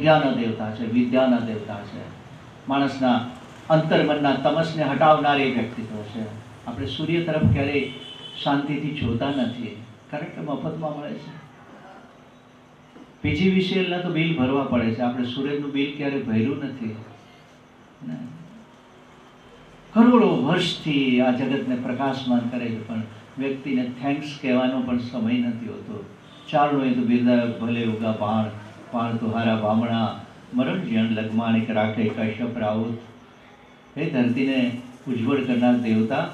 પ્રજ્ઞાના દેવતા છે, વિદ્યાના દેવતા છે, માણસના અંતર્મનના તમસને હટાવનારી વ્યક્તિત્વ છે. આપણે સૂર્ય તરફ ક્યારેય શાંતિથી જોતા નથી, કારણ કે મફતમાં મળે છે. PGVCLના તો બિલ ભરવા પડે છે, આપણે સૂરજનું બિલ ક્યારે ભર્યું નથી. કરોડો વર્ષથી આ જગતને પ્રકાશમાન કરે છે, પણ વ્યક્તિને થેન્ક્સ કહેવાનો પણ સમય નથી હોતો. ચારણોએ તો બિરદાયો ભલે ઉગા પાણ, પાણ તુહારા બામણા, મરણ જીણ લગમાણિક રાખે કશ્યપ રાઉત. હે ધરતીને ઉજ્જવળ કરનાર દેવતા,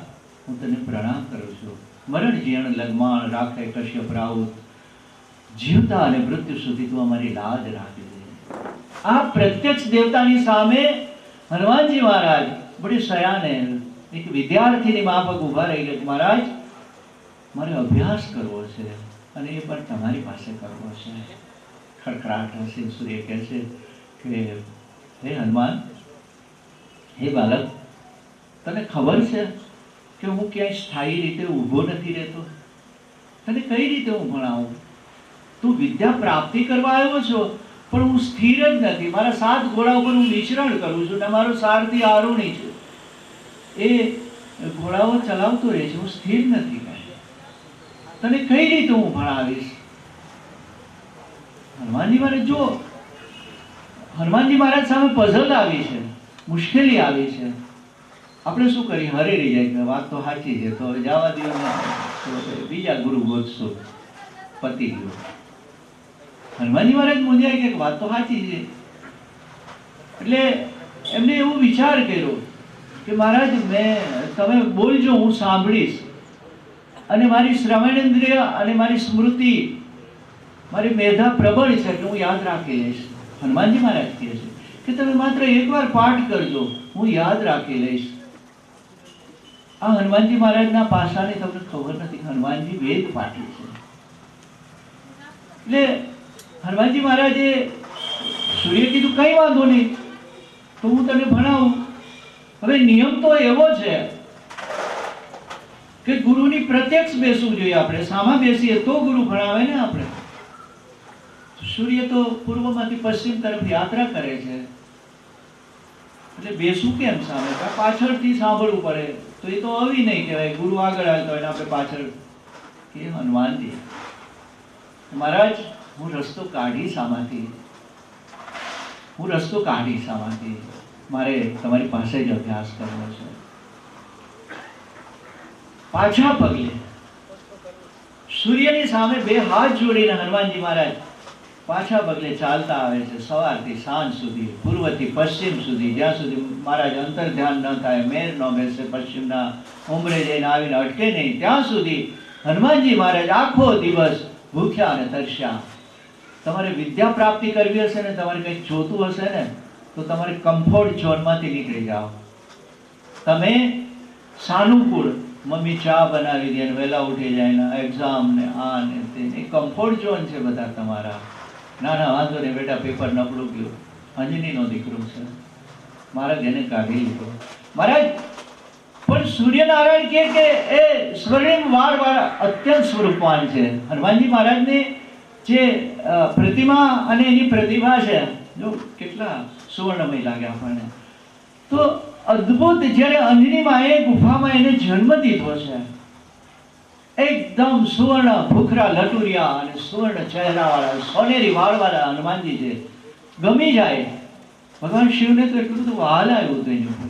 હું તને પ્રણામ કરું છું. મરણ જીણ લગમાણ રાખે કશ્યપ રાઉત, જીવતા અને મૃત્યુ સુધી તું અમારી લાજ રાખી દે. આ પ્રત્યક્ષ દેવતાની સામે હનુમાનજી મહારાજ બડી સયાને એક વિદ્યાર્થીની માફક ઊભા રહી ગયા. મહારાજ, મારે અભ્યાસ કરવો છે અને એ પણ તમારી પાસે કરવો છે. ખડખડાટ હસીને સૂર્ય કહે છે કે હે હનુમાન, હે બાલક, તને ખબર છે કે હું ક્યાંય સ્થાયી રીતે ઊભો નથી રહેતો? તને કઈ રીતે હું ભણાવું? તું વિદ્યા પ્રાપ્તિ કરવા આવ્યો છો, પણ હું સ્થિર જ નથી. મારા 7 ઘોડા ઉપર હું વિચરણ કરું છું ને મારો સારથી આરુણી છે, એ ઘોડાઓ ચલાવતો રહે છે, હું સ્થિર નથી. તને કઈ રીતે હું ભણાવીશ? હનુમાનજી મહારાજ, જો હનુમાનજી મહારાજ સામે પઝલ આવી છે, મુશ્કેલી આવી છે, આપણે શું કરીએ? હરી રહી જાય કે વાત તો સાચી છે, તો જવા દો, બીજા ગુરુ ગોતશું, પતી ગયું. હનુમાનજી મહારાજ મૂંઝાય કે વાત તો સાચી છે. એટલે એમને એવો વિચાર કર્યો કે મહારાજ, તમે બોલજો, હું સાંભળીશ, અને મારી શ્રવણેન્દ્રિય અને મારી સ્મૃતિ, મારી મેધા પ્રબળ છે કે હું યાદ રાખી લઈશ. હનુમાનજી મહારાજ કહે છે કે તમે માત્ર એકવાર પાઠ કરજો, હું યાદ રાખી લઈશ. આ હનુમાનજી મહારાજના પાસાની તમને ખબર નથી. હનુમાનજી વેદ પાઠી છે. એટલે હનુમાનજી મહારાજે સૂર્ય કીધું કઈ વાંધો નહીં, તો હું તને ભણાવું. હવે નિયમ તો એવો છે કે ગુરુની પ્રત્યક્ષ બેસવું જોઈએ. આપણે સામા બેસીએ તો ગુરુ ભણાવે ને. આપણે સૂર્ય તો પૂર્વમાંથી પશ્ચિમ તરફ યાત્રા કરે છે, એટલે બેસવું કેમ સામે? પાછળથી સાંભળવું પડે, તો એ તો આવી નહીં કહેવાય. ગુરુ આગળ આવતો હોય ને આપણે પાછળ. કે હનુમાનજી મહારાજ, હું રસ્તો કાઢીશ આમાંથી, હું રસ્તો કાઢીશ આમાંથી. મારે તમારી પાસે જ અભ્યાસ કરવો છે. પાછા પગલે સૂર્યની સામે 2 હાથ જોડીને હનુમાનજી મહારાજ પાછા પગલે ચાલતા આવે છે. સવારથી સાંજ સુધી, પૂર્વથી પશ્ચિમ સુધી, જ્યાં સુધી મહારાજ અંતર ધ્યાન ન થાય, મેર ન બેસે, પશ્ચિમના ઉંબરે જઈને આવીને અટકે નહીં, ત્યાં સુધી હનુમાનજી મહારાજ આખો દિવસ ભૂખ્યા અને તરસ્યા. તમારે વિદ્યા પ્રાપ્તિ કરવી હશે ને, તમારે કંઈક જોતું હશે ને, તો તમારે કમ્ફર્ટ ઝોનમાંથી નીકળી જાઓ. તમે સાનુકૂળ, મમ્મી ચા બનાવી દે, વહેલા ઉઠી જાય ને, એક્ઝામ ને આ ને તે, એ કમ્ફર્ટ ઝોન છે બધા તમારા. ના ના, વાંધો નહીં બેટા, પેપર નબળું ગયું. અંજનીનો દીકરો છે, મહારાજ એને કાઢી લીધો. મહારાજ પણ સૂર્યનારાયણ કહે કે એ સ્વર્ણિમ વાળવાળા અત્યંત સ્વરૂપવાન છે. હનુમાનજી મહારાજની જે પ્રતિમા અને એની પ્રતિભા છે, જો કેટલા સુવર્ણમય લાગે આપણને. તો અદ્ભુત, જ્યારે અંજનીમાં એ ગુફામાં એને જન્મ દીધો છે, એકદમ સુવર્ણ ભૂખરા લટુરિયા અને સુવર્ણ ચહેરાવાળા, સોનેરી વાળવાળા હનુમાનજી છે. ગમી જાય. ભગવાન શિવને તો એટલું બધું વહાલ આવ્યું હતું એની ઉપર.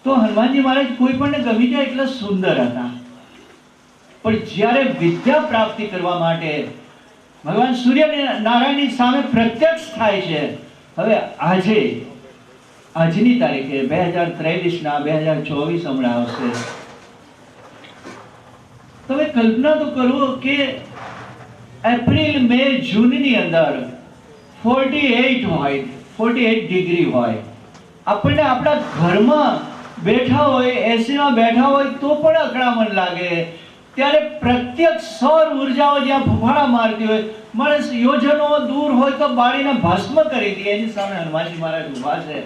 તો હનુમાનજી મહારાજ કોઈ પણ ગમી જાય એટલા સુંદર હતા. પણ જ્યારે વિદ્યા પ્રાપ્તિ કરવા માટે ભગવાન સૂર્યનારાયણની સામે પ્રત્યક્ષ થાય છે. હવે આજની તારીખે 2023 2024 હમણાં આવશે. તમે કલ્પના તો કરો કે એપ્રિલ મે જૂનની અંદર 48 ડિગ્રી હોય. આપણને આપણા ઘરમાં બેઠા હોય, એસીમાં બેઠા હોય તો પણ અકળામણ લાગે. ત્યારે પ્રત્યક્ષ સૌર ઉર્જાઓ જ્યાં ફૂફાડા મારતી હોય, માણસ યોજનો દૂર હોય તો બાળીને ભસ્મ કરી દે. એની સામે હનુમાનજી મહારાજ ઊભા છે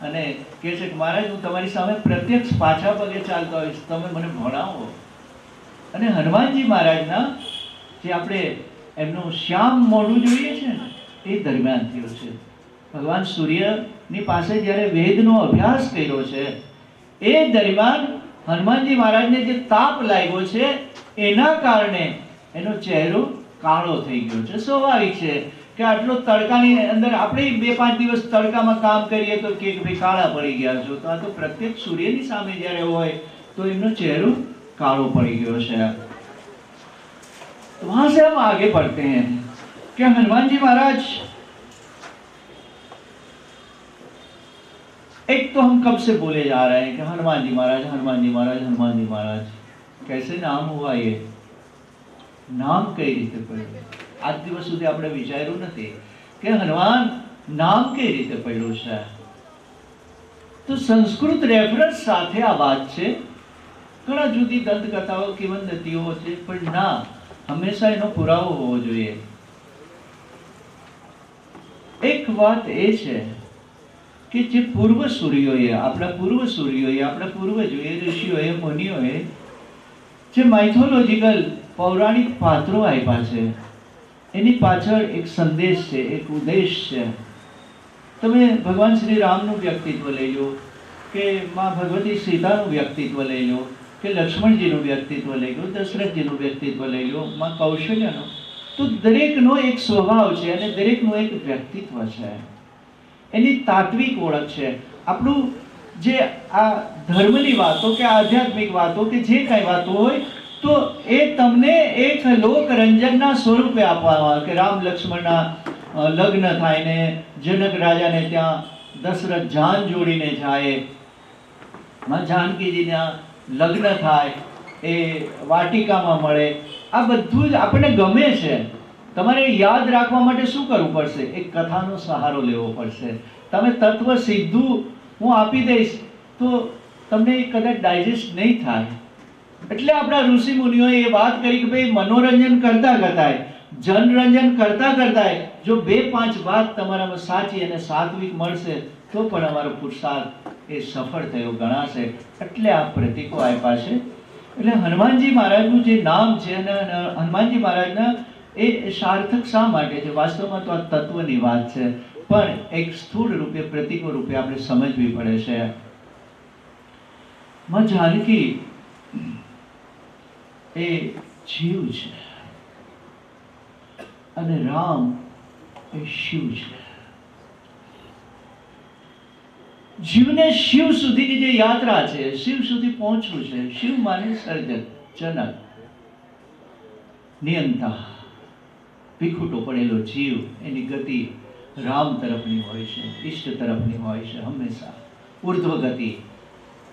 અને કહે છે કે મહારાજ, હું તમારી સામે પ્રત્યક્ષ પાછા પગે ચાલતો હોઈશ, તમે મને ભણાવો. અને હનુમાનજી મહારાજના જે આપણે એમનું શ્યામ મોઢું જોઈએ છે ને, એ દરમિયાન થયું છે. ભગવાન સૂર્યની પાસે જ્યારે વેદનો અભ્યાસ કર્યો છે એ દરમિયાન હનુમાનજી મહારાજને જે તાપ લાગ્યો છે એના કારણે એનો ચહેરો કાળો થઈ ગયો છે. સ્વાભાવિક છે કે આટલો તડકાની અંદર આપણે 2-5 દિવસ તડકામાં કામ કરીએ તો કે ભાઈ કાળા પડી ગયા છો, તો આ તો પ્રત્યક્ષ સૂર્યની સામે જ્યારે હોય તો એમનો ચહેરો कालो पड़ गयो है. तो वहां से हम आगे बढ़ते हैं कि हनुमान जी महाराज, एक तो हम कब से बोले जा रहे हैं कि हनुमान जी महाराज, हनुमान जी महाराज, हनुमान जी महाराज. कैसे नाम हुआ ये नाम कई रीते पड़े आज दिवस सुधी आपणे विचार्યું નથી કે હનુમાન નામ કઈ રીતે પડ્યું છે. તો સંસ્કૃત રેફરન્સ સાથે આ વાત છે. ઘણા જુદી દંતકથાઓ કિંવદંતીઓ છે, પણ ના, હંમેશા એનો પુરાવો હોવો જોઈએ. એક વાત એ છે કે જે પૂર્વસૂરીઓએ, આપણા પૂર્વસૂરીઓએ, આપણા પૂર્વજોએ, ઋષિઓએ, મુનિઓએ જે માઇથોલોજીકલ પૌરાણિક પાત્રો આપ્યા છે એની પાછળ એક સંદેશ છે, એક ઉદ્દેશ છે. તમે ભગવાન શ્રી રામનું વ્યક્તિત્વ લઈ લો, કે માં ભગવતી સીતાનું વ્યક્તિત્વ લઈ લો, કે લક્ષ્મણજીનું વ્યક્તિત્વ લઈ લો, દશરથજીનું વ્યક્તિત્વ લઈ લો, માં કૌશલ્યનું, તો દરેકનો એક સ્વભાવ છે અને દરેકનું એક વ્યક્તિત્વ છે. એની તાત્વિક ઓળખ છે. આપણું જે આ ધર્મની વાતો કે આધ્યાત્મિક વાતો કે જે કાંઈ વાતો હોય તો એ તમને એક લોકરંજનના સ્વરૂપે આપવામાં આવે કે રામ લક્ષ્મણના લગ્ન થાય ને જનક રાજાને ત્યાં દશરથ જાન જોડીને જાય, માં જાનકીજીના લગ્ન થાય, એ વાટિકામાં મળે. આ બધું જ આપણને ગમે છે. તમારે યાદ રાખવા માટે શું કરવું પડશે? એક કથાનો સહારો લેવો પડશે. તમે તત્વ સીધું હું આપી દઈશ તો તમને કદાચ ડાયજેસ્ટ નહીં થાય. એટલે આપણા ઋષિ મુનિઓએ એ વાત કરી કે ભાઈ મનોરંજન કરતા કરતા, જનરંજન કરતા કરતા જો 2-5 વાત તમારામાં સાચી અને સાત્વિક મળશે તો પણ અમારો પુરુષાર્થ એ સફળ થયો ગણાશે. એટલે આ પ્રતીકો આપ્યા છે. એટલે હનુમાનજી મહારાજનું જે નામ છે અને હનુમાનજી મહારાજના એ સાર્થક શા માટે છે? વાસ્તવમાં તો આ તત્વની વાત છે, પણ એક સ્થૂળ રૂપે, પ્રતીકો રૂપે આપણે સમજવી પડે છે. માં જાનકી એ જીવ છે અને રામ એ શિવ છે. જીવને શિવ સુધીની જે યાત્રા છે, શિવ સુધી પહોંચવું છે. શિવ માને સર્જક, જનક, નિયંતા. વિખૂટો પડેલો જીવ, એની ગતિ રામ તરફની હોય છે, ઈષ્ટ તરફની હોય છે. હંમેશા ઉર્ધ્વ ગતિ.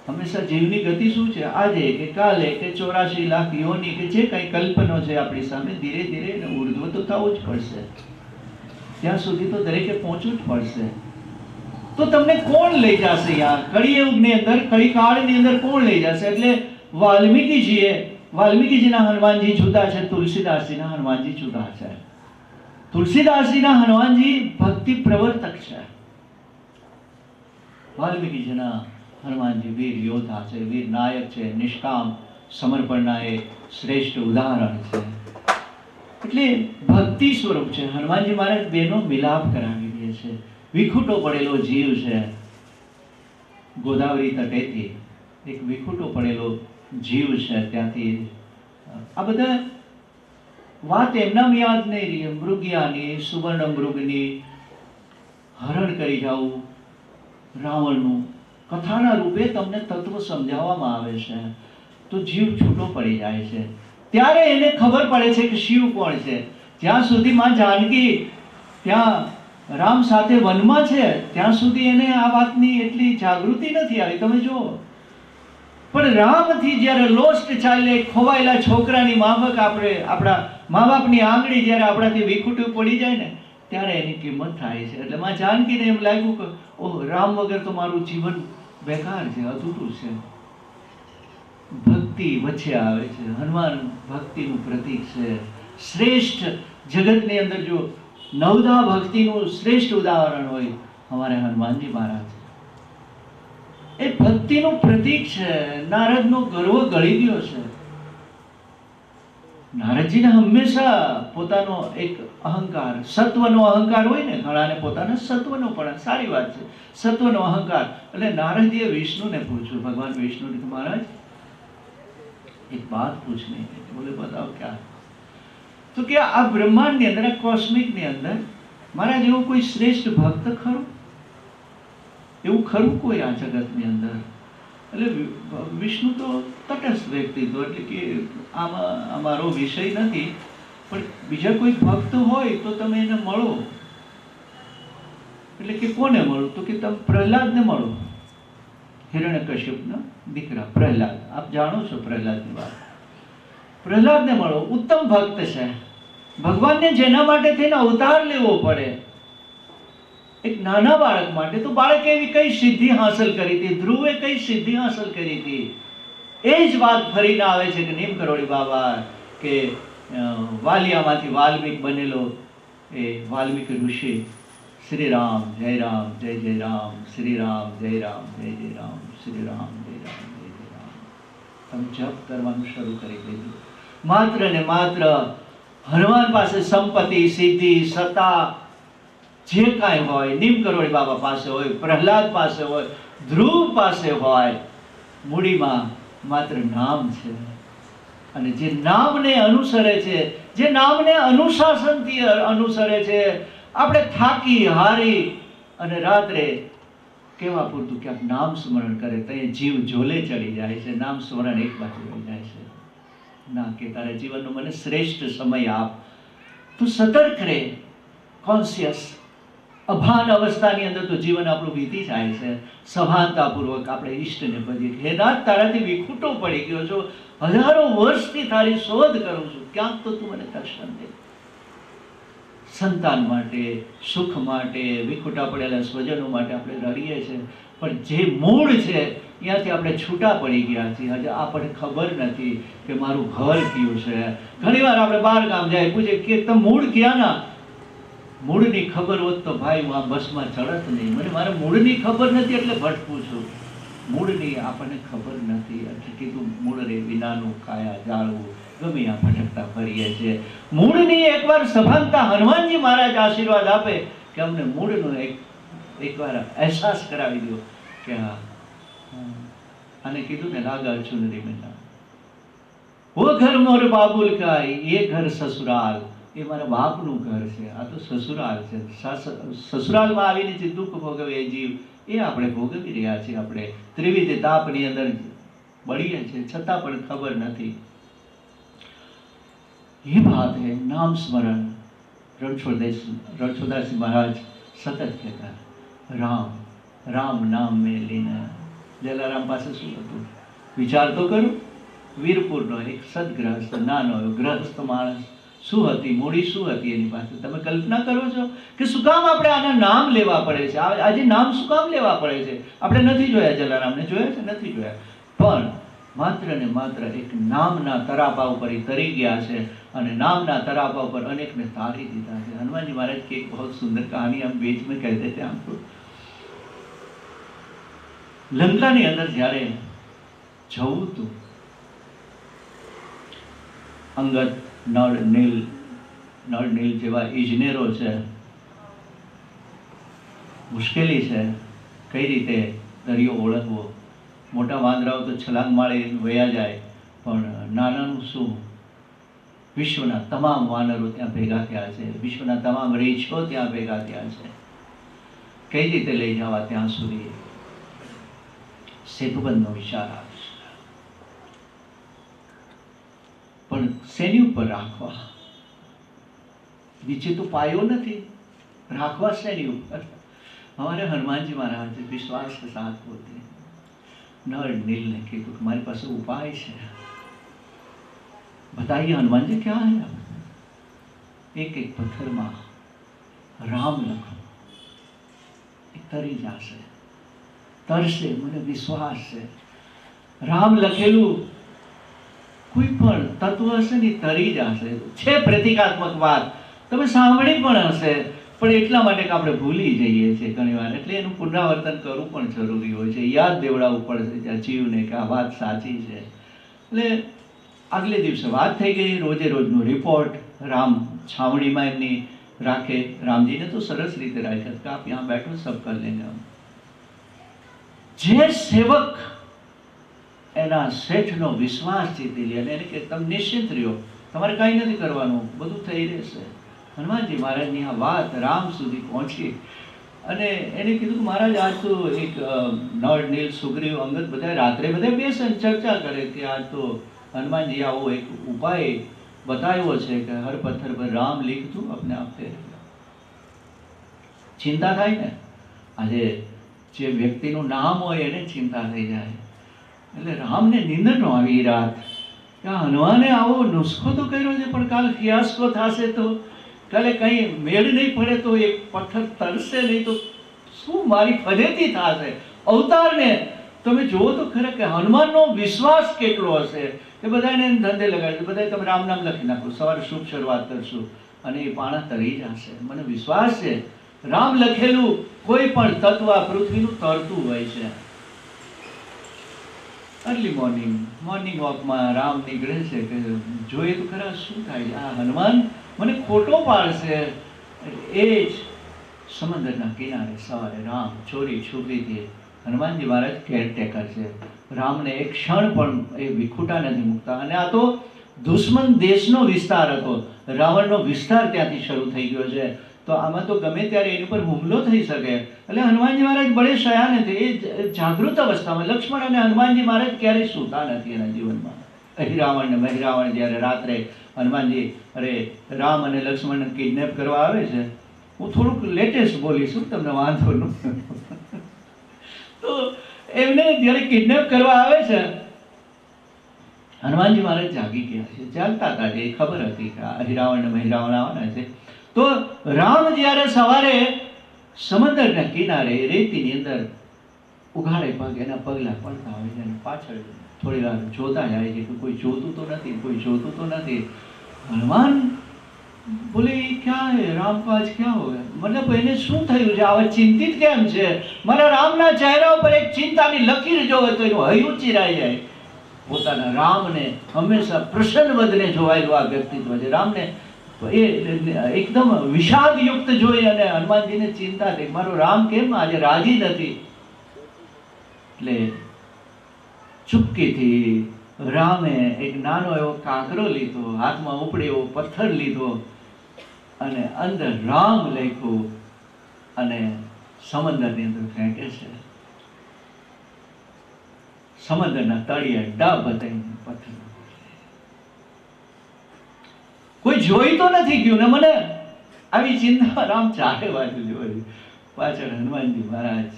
હંમેશા જીવની ગતિ શું છે? આજે કે કાલે કે 84 લાખ યોની કે જે કંઈ કલ્પનો છે આપણી સામે, ધીરે ધીરે એને ઉર્ધ્વ તો થવું જ પડશે. ત્યાં સુધી તો દરેકે પહોંચવું જ પડશે. તો તમને કોણ લઈ જશે? યાર, કળિયુગની અંદર, કળિકાળની અંદર કોણ લઈ જશે? એટલે વાલ્મીકીજીના હનુમાનજી જુદા છે, તુલસીદાસજીના હનુમાનજી જુદા છે. તુલસીદાસજીના હનુમાનજી ભક્તિ પ્રવર્તક છે. વાલ્મીકીજીના હનુમાનજી વીર યોદ્ધા છે, વીર નાયક છે, નિષ્કામ સમર્પણના એ શ્રેષ્ઠ ઉદાહરણ છે. એટલે ભક્તિ સ્વરૂપ છે. હનુમાનજી મહારાજ બેનો મિલાપ કરાવી દે છે. વિખૂટો પડેલો જીવ છે. ગોદાવરી તટેથી એક વિખૂટો પડેલો જીવ છે. ત્યાંથી આ બધા વાત એમના યાદ નહીં રહી. મૃગયાની, સુવર્ણ મૃગની, હરણ કરી જવું રાવણનું, કથાના રૂપે તમને તત્વ સમજાવવામાં આવે છે. તો જીવ છૂટો પડી જાય છે. ત્યારે એને ખબર પડે છે કે શિવ કોણ છે. જ્યાં સુધી માં જાનકી ત્યાં રામ સાથે વનમાં છે ત્યાં સુધી એને આ વાતની એટલી જાગૃતિ નથી આવી. તમે જુઓ, પણ રામથી જ્યારે લોસ્ટ ચાલે, ખોવાયેલા છોકરાની માફક આપણે આપણા મા બાપની આંગળી જ્યારે આપણાથી વિખૂટું પડી જાય ને ત્યારે એની કિંમત થાય છે. એટલે માં જાનકીને એમ લાગ્યું કે ઓહ, રામ વગર તો મારું જીવન બેકાર છે, અધૂરું છે. ભક્તિ વચ્ચે આવે છે. હનુમાન ભક્તિનું પ્રતીક છે. શ્રેષ્ઠ જગતની અંદર જો નવધા ભક્તિનું શ્રેષ્ઠ ઉદાહરણ હોય અમારે હનુમાનજી મહારાજ. એ ભક્તિનું પ્રતીક છે. નારદનો ગર્વ ગળી ગયો છે. નારદજીને હંમેશા પોતાનો એક અહંકાર, સત્વનો અહંકાર હોય ને, ઘણાને પોતાના સત્વનો પણ, સારી વાત છે, સત્વનો અહંકાર. એટલે નારદજીએ વિષ્ણુને પૂછ્યું, ભગવાન વિષ્ણુને, કે મહારાજ એક બાત પૂછની है. बोले बताओ क्या? તો કે આ બ્રહ્માંડની અંદર, આ કોસ્મિકની અંદર મહારાજ એવું કોઈ શ્રેષ્ઠ ભક્ત ખરું? એવું ખરું કોઈ આ જગતની અંદર? એટલે વિષ્ણુ તો તટસ્થ વ્યક્તિ હતો, એટલે કે આમાં અમારો વિષય નથી, પણ બીજા કોઈ ભક્ત હોય તો તમે એને મળો. એટલે કે કોને મળો? તો કે તમે પ્રહલાદને મળો, હિરણ્યકશ્યપના દીકરા પ્રહલાદ. આપ જાણો છો પ્રહલાદની વાત. પ્રહલાદને મળો, ઉત્તમ ભક્ત છે. ભગવાનને જેના માટે થઈને અવતાર લેવો પડે, એક નાના બાળક માટે, તો બાળકે એવી કઈ સિદ્ધિ હાંસલ કરી હતી, ધ્રુવે કઈ સિદ્ધિ હાંસલ કરી હતી, એ જ વાત ફરીને આવે છે કે નીમ કરોડી બાબા, કે વાલિયામાંથી વાલ્મીક બનેલો એ વાલ્મીક ઋષિ, શ્રી રામ જય રામ જય જય રામ, શ્રી રામ જય રામ જય જય રામ, શ્રી રામ જય રામ જય જય રામ. તમે જપ કરવાનું શરૂ કરી દીધું. માત્ર ને માત્ર હનુમાન પાસે સંપત્તિ, સિદ્ધિ, સત્તા જે કાંઈ હોય, નીમ કરોડી બાબા પાસે હોય, પ્રહલાદ પાસે હોય, ધ્રુવ પાસે હોય, મૂડીમાં માત્ર નામ છે. અને જે નામને અનુસરે છે, જે નામને અનુશાસનથી અનુસરે છે, આપણે થાકી હારી અને રાત્રે કેવા પૂરતું ક્યાંક નામ સ્મરણ કરે તો એ જીવ ઝોલે ચડી જાય છે. નામ સ્મરણ એક બાજુ રહી જાય છે. ના, કે તારા જીવનનો મને શ્રેષ્ઠ સમય આપ, તું સતર્ક રહે, કોન્શિયસ. અભાન અવસ્થાની અંદર તો જીવન આપણું વીતી જાય છે. સભાનતાપૂર્વક આપણે ઈષ્ટને ભજીએ, હે નાથ તારાથી વિખૂટો પડી ગયો છો, હજારો વર્ષથી તારી શોધ કરું છું, ક્યાંક તો તું મને દર્શન દે. સંતાન માટે, સુખ માટે, વિખૂટા પડેલા સ્વજનો માટે આપણે રડીએ છીએ, પણ જે મૂળ છે ત્યાંથી આપણે છૂટા પડી ગયા છીએ. હજુ આપણને ખબર નથી કે મારું ઘર કયું છે. ઘણી વાર આપણે બહાર ગામ જાય, પૂછે કે તમે મૂળ ક્યાંના? મૂળની ખબર હોત તો ભાઈ હું આ બસમાં ચડત નહીં. મને મારા મૂળની ખબર નથી એટલે ભટકું છું. મૂળની આપણને ખબર નથી એટલે કીધું, મૂળ રે વિનાનું કાયા જાળવું, ગમે આ ભટકતા ફરીએ છીએ. મૂળની એકવાર સભાનતા હનુમાનજી મહારાજ આશીર્વાદ આપે કે અમને મૂળનો એકવાર અહેસાસ કરાવી દો કે હા. અને કીધું ને, લાગા ચુનરી મેં વો ઘર મોર બાબુલ કા, એ ઘર સસુરાલ, એ મારા બાપનું ઘર છે, આ તો સસુરાલ છે. સસુરાલમાં આવીને જે દુઃખ ભોગવે એ જીવ, એ આપણે ભોગવી રહ્યા છીએ. આપણે ત્રિવિધ તાપની અંદર બળીએ છીએ, છતાં પણ ખબર નથી. ये बात है नाम स्मरण. रणछोड़दास महाराज सतत कहता राम राम नाम में लीन. જલારામ પાસે શું હતું વિચાર તો કરું. વીરપુરનો એક સદગ્રહસ્થ, નાનો ગ્રહસ્થ માણસ, શું હતી મૂડી, શું હતી એની પાસે? તમે કલ્પના કરો છો કે શું કામ આપણે આના નામ લેવા પડે છે? આજે નામ શું કામ લેવા પડે છે? આપણે નથી જોયા જલારામને, જોયા છે? નથી જોયા. પણ માત્ર ને માત્ર એક નામના તરાપા ઉપર એ તરી ગયા છે, અને નામના તરાપા ઉપર અનેકને તારી દીધા છે. હનુમાનજી महाराज की एक बहुत सुंदर कहानी हम बीच में कह देते हैं आपको. લંકાની અંદર જ્યારે જવું હતું, અંગદ, નળ, નીલ જેવા ઇજનેરો છે, મુશ્કેલી છે કઈ રીતે દરિયો ઓળખવો. મોટા વાંદરાઓ તો છલાંગ મારી વયા જાય, પણ નાનાનું શું? વિશ્વના તમામ વાનરો ત્યાં ભેગા થયા છે, વિશ્વના તમામ રીંછો ત્યાં ભેગા થયા છે. કઈ રીતે લઈ જવા ત્યાં સુધી? સેતુબંધનો વિચાર આવે છે, પણ શેની ઉપર રાખવા? નીચે તો પાયો નથી, રાખવા શેની ઉપર? हमारे हनुमान जी महाराज विश्वास के साथ बोलते हैं, नर नील ने कहा तुम्हारे पास उपाय है, बताइए हनुमान जी क्या है? एक एक पत्थर में राम लखो, तरी जासे, तरसे, મને વિશ્વાસ છે રામ લખેલું કોઈ પણ તત્વ હશે ને તરી જશે. છે પ્રતિકાત્મક વાત, તમે સાંભળી પણ હશે, પણ એટલા માટે કે આપણે ભૂલી જઈએ છીએ ઘણી વાર. એટલે એનું પુનરાવર્તન કરવું પણ જરૂરી હોય છે, યાદ દેવડાવવું પડશે ત્યાં જીવને કે આ વાત સાચી છે. એટલે આગલે દિવસે વાત થઈ ગઈ, રોજે રોજનો રિપોર્ટ. રામ છાવણીમાં એમની રાખે. રામજીને તો સરસ રીતે રાખ્યા કે આપ યહાં બેઠો, સબ કર લેંગે હમ. જે સેવક એના શેઠનો વિશ્વાસ જીતી લે અને એને કે તમે નિશ્ચિત રહ્યો, તમારે કાંઈ નથી કરવાનું, બધું થઈ રહેશે. હનુમાનજી મહારાજની આ વાત રામ સુધી પહોંચી અને એને કીધું કે મહારાજ આજ તો એક નળ, નીલ, સુગ્રીવ, અંગદ બધા રાત્રે બધા બેસે ચર્ચા કરે કે આજ તો હનુમાનજી આવો એક ઉપાય બતાવ્યો છે કે હર પથ્થર પર રામ લીખતું अपने आप તે ચિંતા થાય ને. આજે જે વ્યક્તિનું નામ હોય એને ચિંતા થઈ જાય. એટલે રામને નિંદર નો આવી રાત કે હનુમાને આવો નુસ્ખો તો કર્યો છે પણ કાલ ફિયાસ્કો થશે તો, કાલે કંઈ મેળ નહીં પડે તો, એક પથ્થર તરશે નહીં તો શું મારી ફજેતી થશે. અવતારને તમે જુઓ તો ખરા કે હનુમાનનો વિશ્વાસ કેટલો હશે કે બધાને ધંધે લગાડશે, બધા તમે રામ નામ લખી નાખો, સવારે શુભ શરૂઆત કરશું અને એ પાણા તરી જશે. મને વિશ્વાસ છે રામ લખેલું કોઈ પણ તત્વ આ પૃથ્વીનું તરતું હોય છે. અર્લી મોર્નિંગ વોકમાં રામ નીકળે છે કે જોઈએ તો ખરા શું થાય. આ હનુમાન મને ખોટો પાડશે. એ જ સમંદરના કિનારે સવારે રામ ચોરી છુપીથી, હનુમાનજી મહારાજ કેરટેકર છે. રામને એક ક્ષણ પણ એ વિખૂટા નથી મૂકતા. અને આ તો દુશ્મન દેશનો વિસ્તાર હતો, રાવણનો વિસ્તાર ત્યાંથી શરૂ થઈ ગયો છે. તો આમાં તો ગમે ત્યારે એની પર હુમલો થઈ શકે. એટલે હનુમાનજી મહારાજ બડે શયાન છે. એ જાગૃત અવસ્થામાં લક્ષ્મણ અને હનુમાનજી મહારાજ ક્યારેય સૂતા નથી એના જીવનમાં. અહિરાવણ ને મહિરાવણ જ્યારે રાત્રે હનુમાનજી રામ અને લક્ષ્મણને કિડનેપ કરવા આવે છે, હું થોડુંક લેટેસ્ટ બોલીશું, તમને વાંધો ન. તો એમને જ્યારે કિડનેપ કરવા આવે છે, હનુમાનજી મહારાજ જાગી ગયા છે, ચાલતા હતા. એ ખબર હતી કે અહિરાવણ ને મહિરાવણ આવવાના છે. તો રામ જ્યારે સવારે સમંદરના કિનારે રેતીની અંદર ઉઘાડે પગ એના પગલા પડતા હોય છે, પાછળ થોડી વાર જોતા જાય છે કે કોઈ જોતું તો નથી, કોઈ જોતું તો નથી. હનુમાન બોલે ક્યાં હે રામ કો આજ ક્યાં હો ગયા, મતલબ એને શું થયું છે, આવા ચિંતિત કેમ છે. મારા રામના ચહેરા ઉપર એક ચિંતાની લકીર જોવે તો એનું હૈયું ચીરાઈ જાય. પોતાના રામને હંમેશા પ્રસન્ન વદને જોવાયેલું આ વ્યક્તિત્વ છે. રામને એ એકદમ વિષાદયુક્ત જોઈ અને હનુમાનજીને ચિંતા થઈ, મારો રામ કેમ આજે રાજી નથી. એટલે ચૂપકીથી રામે એક નાનો એવો કાંકરો લીધો, હાથમાં ઉપડે એવો પથ્થર લીધો અને અંદર રામ લખ્યું અને સમંદરની અંદર ફેંકે છે. સમંદરના તળિયે ડાબ બતાવીને પથ્થર. કોઈ જોઈ તો નથી ગયું ને. મને આવી ચિંતા રામ ચારે બાજુ જોઈ. પાછળ હનુમાનજી મહારાજ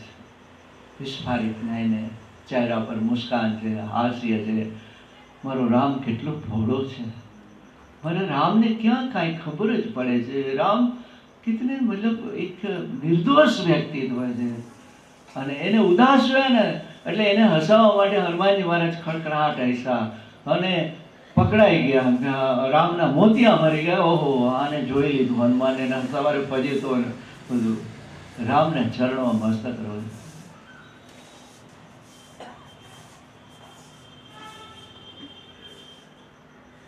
વિસ્ફારિત થઈને, ચહેરા પર મુસ્કાન છે, હાસ્ય છે. મારો રામ કેટલો ભોળો છે. મારા રામને ક્યાં કાંઈ ખબર જ પડે છે. રામ કિતને મતલબ એક નિર્દોષ વ્યક્તિત્વ છે. અને એને ઉદાસ જોયા ને એટલે એને હસાવવા માટે હનુમાનજી મહારાજ ખડખડાટ હસ્યા અને પકડાઈ ગયા. રામના મોતિયા મરી ગયા. ઓહો, આને જોઈ લીધું હનુમાને. સવારે ફજે તો બધું રામના ચરણોમાં મસ્તક રહ્યું.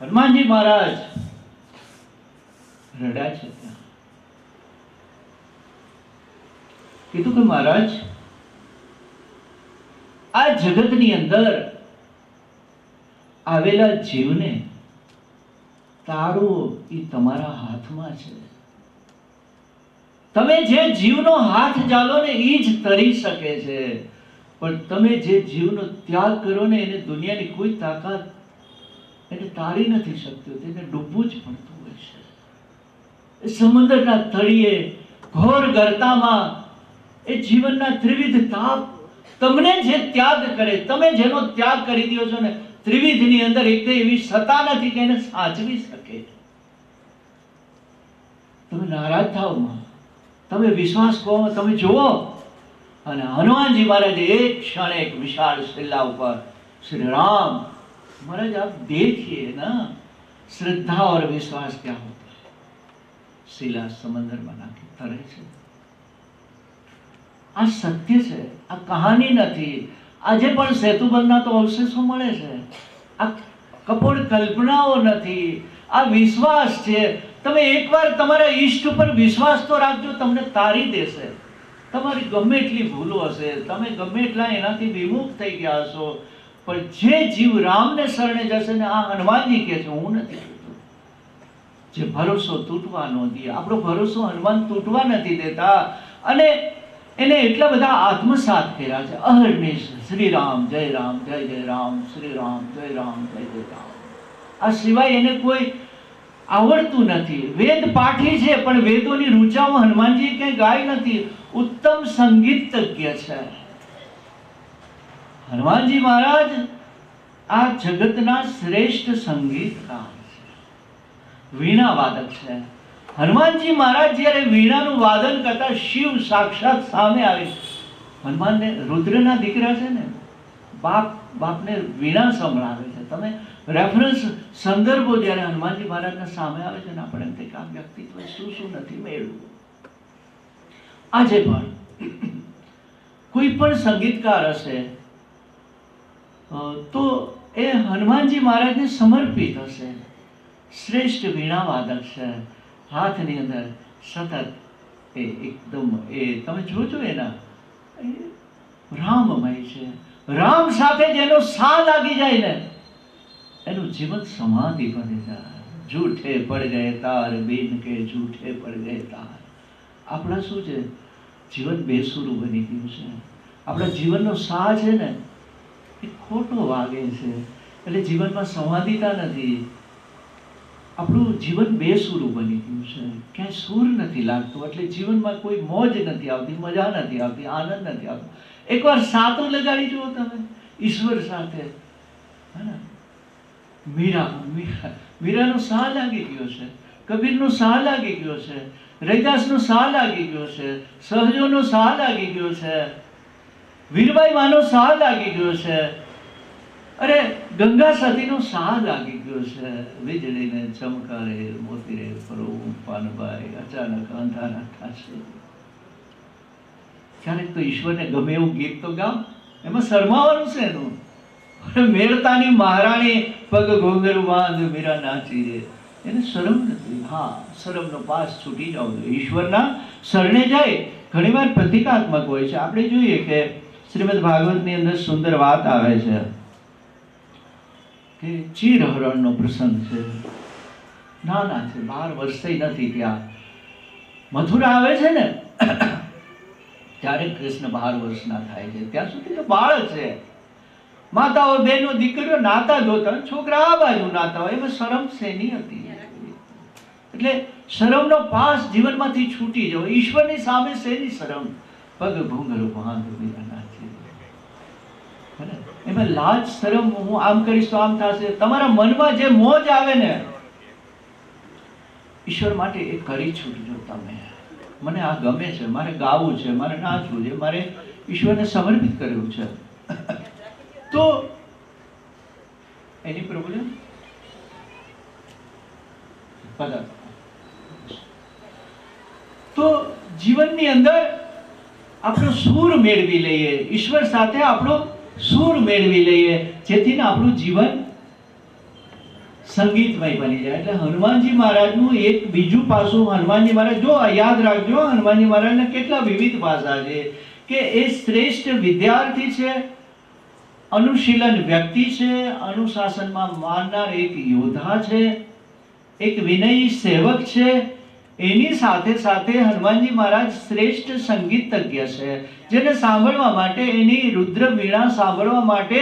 હનુમાનજી મહારાજ રડ્યા છે. ત્યાં કીધું કે મહારાજ આ જગતની અંદર આવેલા જીવને તાળવો એ તમારા હાથમાં છે. તમે જે જીવનો હાથ ઝાલો ને એ જ તરી શકે છે, પણ તમે જે જીવનો ત્યાગ કરો ને એને દુનિયાની કોઈ તાકાત એને તારી નથી શકતી. તેને ડૂબવું જ પડતું હોય છે. સમુદ્રના તળિયે ઘોર ગર્તામાં એ જીવનના ત્રિવિધ તાપ, તમને જે ત્યાગ કરે, તમે જેનો ત્યાગ કરી દો છો ને, ત્રિવિધની અંદર એક એવી સત્તા નથી કે એને સાચવી શકે. તમે નારાજ થાવ, તમે વિશ્વાસ કહો, તમે જુઓ. અને હનુમાનજી મહારાજે એક ક્ષણ એક વિશાળ શિલા ઉપર શ્રી રામ महाराज आप देखिए ना, श्रद्धा और विश्वास क्या होता है. शिला समंदर बना के तरे છે. આ સત્ય છે, આ કહાની નથી. આજે પણ સેતુબંધના તો અવશેષો મળે છે. આ કપોળ કલ્પનાઓ નથી, આ વિશ્વાસ છે. તમે એકવાર તમારા ઈષ્ટ ઉપર વિશ્વાસ તો રાખજો, તમને તારી દેશે. તમારી ગમે એટલી ભૂલો હશે, તમે ગમે એટલા એનાથી વિમુખ થઈ ગયા હશો, પણ જે જીવ રામને શરણે જશે ને, આ હનુમાનજી કહે છે, હું નથી કહેતો, જે ભરોસો તૂટવા ન દે. આપણો ભરોસો હનુમાન તૂટવા નથી દેતા, અને એને એટલા બધા આત્મસાત કર્યા છે. અહર્નિશ શ્રી રામ જય રામ, જય જય રામ, શ્રી રામ જય રામ, જય જય રામ. આ સિવાય એને કોઈ આવડતું નથી. વેદ પાઠી છે, પણ વેદોની રૂચામાં હનુમાનજી કઈ ગાય નથી. ઉત્તમ સંગીતજ્ઞ છે હનુમાનજી મહારાજ. આ જગતના શ્રેષ્ઠ સંગીતકાર છે, વીણા વાદક છે. હનુમાનજી મહારાજ જ્યારે વીણાનું વાદન કરતા, શિવ સાક્ષાત સામે આવે. હનુમાનને રુદ્રના દીકરા છે ને, બાપને વીણા સંભળાવે છે. તમે રેફરન્સ સંદર્ભો જ્યારે હનુમાનજી મહારાજના સામે આવે છે ને, આપણે એમ થાય કે આ વ્યક્તિત્વ શું નથી મેળવું. આજે પણ કોઈ પણ સંગીતકાર હશે તો એ હનુમાનજી મહારાજને સમર્પિત હશે. શ્રેષ્ઠ વીણા વાદક છે. હાથની અંદર સતત એ એકદમ તમે જોજો એના રામમય છે. રામ સાથે જેનો સા લાગી જાય ને, એનું જીવન સમાધિ બની જાય. જૂઠે પડ ગયે તાર બીન કે જૂઠે પડ ગયે તાર. આપણા શું છે, જીવન બેસુરું બની ગયું છે. આપણા જીવનનો સા છે ને એ ખોટો વાગે છે, એટલે જીવનમાં સંવાદિતા નથી. આપણું જીવન બેસુરું બની ગયું છે, ક્યાંય સૂર નથી લાગતું, એટલે જીવનમાં કોઈ મોજ નથી આવતી, મજા નથી આવતી, આનંદ નથી આવતો. એકવાર સાતો લગાડી જુઓ તમે ઈશ્વર સાથે. મીરાનો સાહ લાગી ગયો છે, કબીરનો સાહ લાગી ગયો છે, રૈદાસનો સાહ લાગી ગયો છે, સહજોનો સાહ લાગી ગયો છે, વીરબાઈ માનો સાહ લાગી ગયો છે, અરે ગંગા સતીનો સાહ લાગી ગયો છે. વીજળીને ચમકારે મોતી રે ફરો પાનબાઈ, અચાનક અંધારા ઠાસે. ક્યારેક તો ઈશ્વરને ગમે એવું ગીત તો ગાવ, એમાં શરમાવાનું છે એનું. મેળતાની મહારાણી પગ ઘોંઘરું બાંધ મીરા નાચી રે, એને શરમ નથી. હા, શરમનો પાસ છૂટી જાવ જોઈએ, ઈશ્વરના શરણે જાય. ઘણીવાર પ્રતિકાત્મક હોય છે. આપણે જોઈએ કે શ્રીમદ ભાગવતની અંદર સુંદર વાત આવે છે કે ચીરહરણનો પ્રસંગ છે. નાના છે, 12 વર્ષે નથી ત્યાં મથુરા આવે છે ને, ત્યારે કૃષ્ણ 12 વર્ષના થાય છે. ત્યાં સુધી તો બાળક છે. માતાઓ બહેનો દીકરીઓ નાતા જોતા, છોકરા આ બાજુ નાતા હોય, એમાં શરમ શેની હતી? એટલે શરમનો પાસ જીવનમાંથી છૂટી જવો. ઈશ્વરની સામે શેની શરમ? પગ ઘૂંઘરું બાંધ મીરા નાચી. એમાં લાજ શરમ, હું આમ કરીશ તો આમ થશે, તમારા મનમાં જે મોજ આવે ને ઈશ્વર માટે એ કરી છૂટજો તમે. મને આ ગમે છે, મારે ગાવું છે, મારે નાચવું છે, મારે ઈશ્વરને સમર્પિત કરવું છે, તો એની પ્રોબ્લેમ તો જીવનની અંદર આપણો સૂર મેળવી લઈએ, ઈશ્વર સાથે આપણો સૂર મેળવી લઈએ, જેથી આપણું જીવન સંગીતમય બની જાય. એટલે હનુમાનજી મહારાજનું એક બીજું પાસું, હનુમાનજી મહારાજ જો યાદ રાખજો, હનુમાનજી મહારાજના કેટલા વિવિધ પાસા છે કે એ શ્રેષ્ઠ વિદ્યાર્થી છે, અનુશીલન વ્યક્તિ છે, અનુશાસનમાં માનનાર એક યોદ્ધા છે, એક વિનયી સેવક છે. એની સાથે સાથે હનુમાનજી મહારાજ શ્રેષ્ઠ સંગીતજ્ઞ છે, જેને સાંભળવા માટે, એની રુદ્ર વીણા સાંભળવા માટે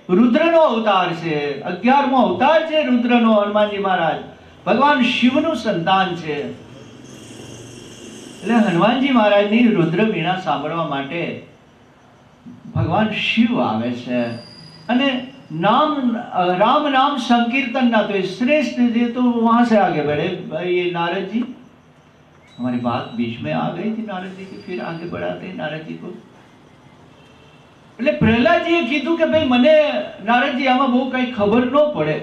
રુદ્રનો અવતાર છે. 11મો અવતાર છે રુદ્રનો. હનુમાનજી મહારાજ ભગવાન શિવનું સંતાન છે. એટલે હનુમાનજી મહારાજની રુદ્ર વીણા સાંભળવા માટે ભગવાન શિવ આવે છે. અને राम नाम संकीर्तन ना तो श्रेष्ठ है, तो वहां से आगे बढ़े भाई. ये नारद जी, हमारी बात बीच में आ गई थी नारद जी की, फिर आगे बढ़ाते हैं नारद जी को. એટલે પ્રહલાદજીએ કીધું કે ભાઈ મને નારદજી આમાં બહુ કઈ ખબર ન પડે,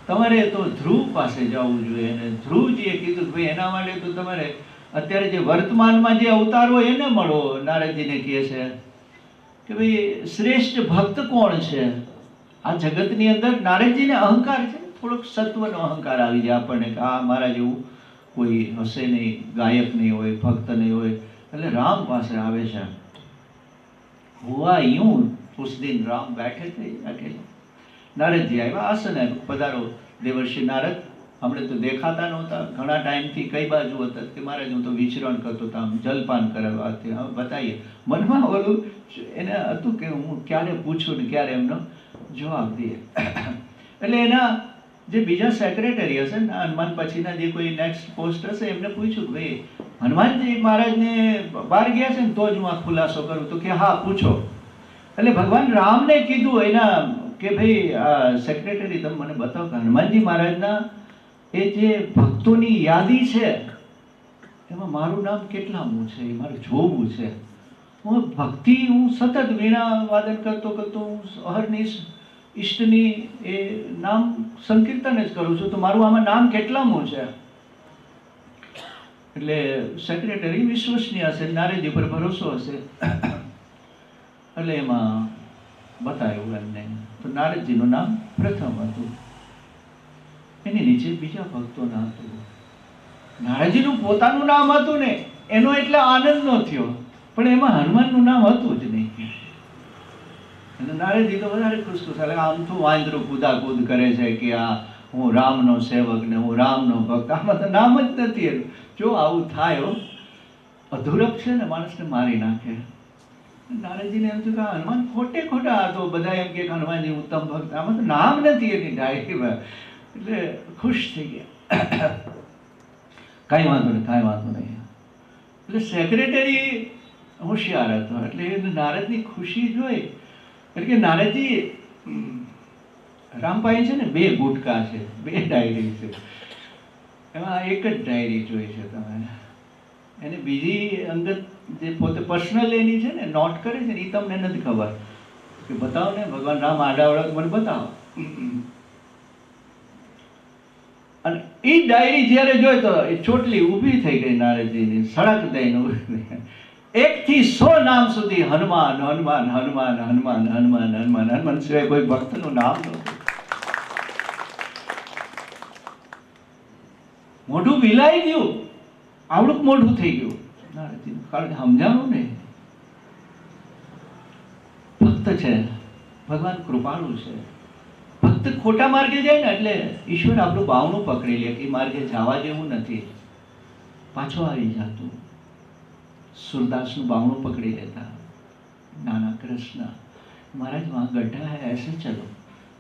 તમારે તો ધ્રુવ પાસે જવું જોઈએ. અને ધ્રુવજીએ કીધું ભાઈ એના માટે તો તમારે અત્યારે જે વર્તમાનમાં જે અવતાર હોય એને મળો. નારદજીને કહે છે કે ભાઈ શ્રેષ્ઠ ભક્ત કોણ છે? આ જગતની અંદર નારદજીને અહંકાર છે, થોડોક સત્વનો અહંકાર આવી જાય આપણને કે આ મારા જેવું કોઈ હશે નહીં, ગાયક નહીં હોય, ભક્ત નહીં હોય. એટલે રામ પાસે આવે છે. હુઆ यूं उस दिन राम बैठे थे अकेले. નારદજી આવ્યા, આસન આવ્યું, પધારો દેવર્ષિ નારદ. હમણે તો દેખાતા નહોતા, ઘણા ટાઈમથી કઈ બાજુ હતા કે મહારાજ હું તો વિચરણ કરતો હતો, આમ જલપાન કરાવવા. હવે બતાવીએ. મનમાં ઓલું એને હતું કે હું ક્યારે પૂછું ને ક્યારે એમનો જવાબ દઈએ. એટલે એના જે બીજા સેક્રેટરી હશે ને, હનુમાન પછીના જે કોઈ નેક્સ્ટ પોસ્ટ હશે, એમને પૂછ્યું ભાઈ હનુમાનજી મહારાજને બહાર ગયા છે ને તો જ હું આ ખુલાસો કરું. તો કે હા પૂછો. એટલે ભગવાન રામને કીધું એના કે ભાઈ આ સેક્રેટરી તમે મને બતાવો કે હનુમાનજી મહારાજના એ જે ભક્તોની યાદી છે એમાં મારું નામ કેટલામું છે, એ મારે જોવું છે. હું ભક્તિ, હું સતત વીણા વાદન કરતો કરતો હું અહર્નિશ ઈષ્ટની એ નામ સંકીર્તન જ કરું છું, તો મારું આમાં નામ કેટલામું છે. એટલે સેક્રેટરી વિશ્વસનીય હશે, નારદજી પર ભરોસો હશે. એટલે એમાં બતાવ્યું એમને. તો નારદજીનું નામ પ્રથમ હતું, એની નીચે બીજા ભક્તોના હતું. નારદજીનું પોતાનું નામ હતું ને એનો એટલે આનંદ નો થયો, પણ એમાં હનુમાનનું નામ હતું જ નહીં. અને નારદજી તો વધારે ખુશખુશાલ, આમ તો વાંદરો કૂદાકૂદ કરે છે કે આ હું રામનો સેવક ને હું રામનો ભક્ત. આમાં તો નામ જ નથી એનું. જો આવું થાય અધૂરપ છે ને માણસને મારી નાખે. નારદજીને એમ થયું કે હનુમાન ખોટે ખોટા હતો, બધા એમ કે હનુમાનજી ઉત્તમ ભક્ત, આમાં તો નામ નથી એની ડાયરીમાં. એટલે ખુશ થઈ ગયા. કાંઈ વાંધો નહીં, કાંઈ વાંધો નહીં. એટલે સેક્રેટરી હોશિયાર હતો, એટલે એને નારદની ખુશી જોઈ. એટલે કે નારદજી રામપાઈ છે ને 2 ગુટકા છે, 2 ડાયરી છે, એમાં એક જ ડાયરી જોઈ છે તમે. એને બીજી અંગત જે પોતે પર્સનલ એની છે ને નોટ કરે છે ને એ તમને નથી ખબર કે બતાવો ને ભગવાન રામ આડાવડા મને બતાવો. અને એ ડાયરી જ્યારે જોઈ તો એ ચોટલી ઊભી થઈ ગઈ નારદજીની, સડક દઈને ઊભી. 1 થી 100 નામ સુધી હનુમાન હનુમાન હનુમાન હનુમાન હનુમાન હનુમાન હનુમાન સિવાય કોઈ ભક્તનું નામ નહોતું. મોઢું વિલાઈ ગયું, આવડું મોઢું થઈ ગયું નારદજી. કારણ કે સમજાણું ને ભક્ત છે, ભગવાન કૃપાળુ છે. ભક્ત ખોટા માર્ગે જાય ને એટલે ઈશ્વર આપણું બાવણું પકડી લે કે માર્ગે જવા જેવું નથી, પાછો આવી જતું. સુરદાસનું બાવણું પકડી લેતા નાના કૃષ્ણ, महाराज वहाँ गड्ढा है ऐसे चलो,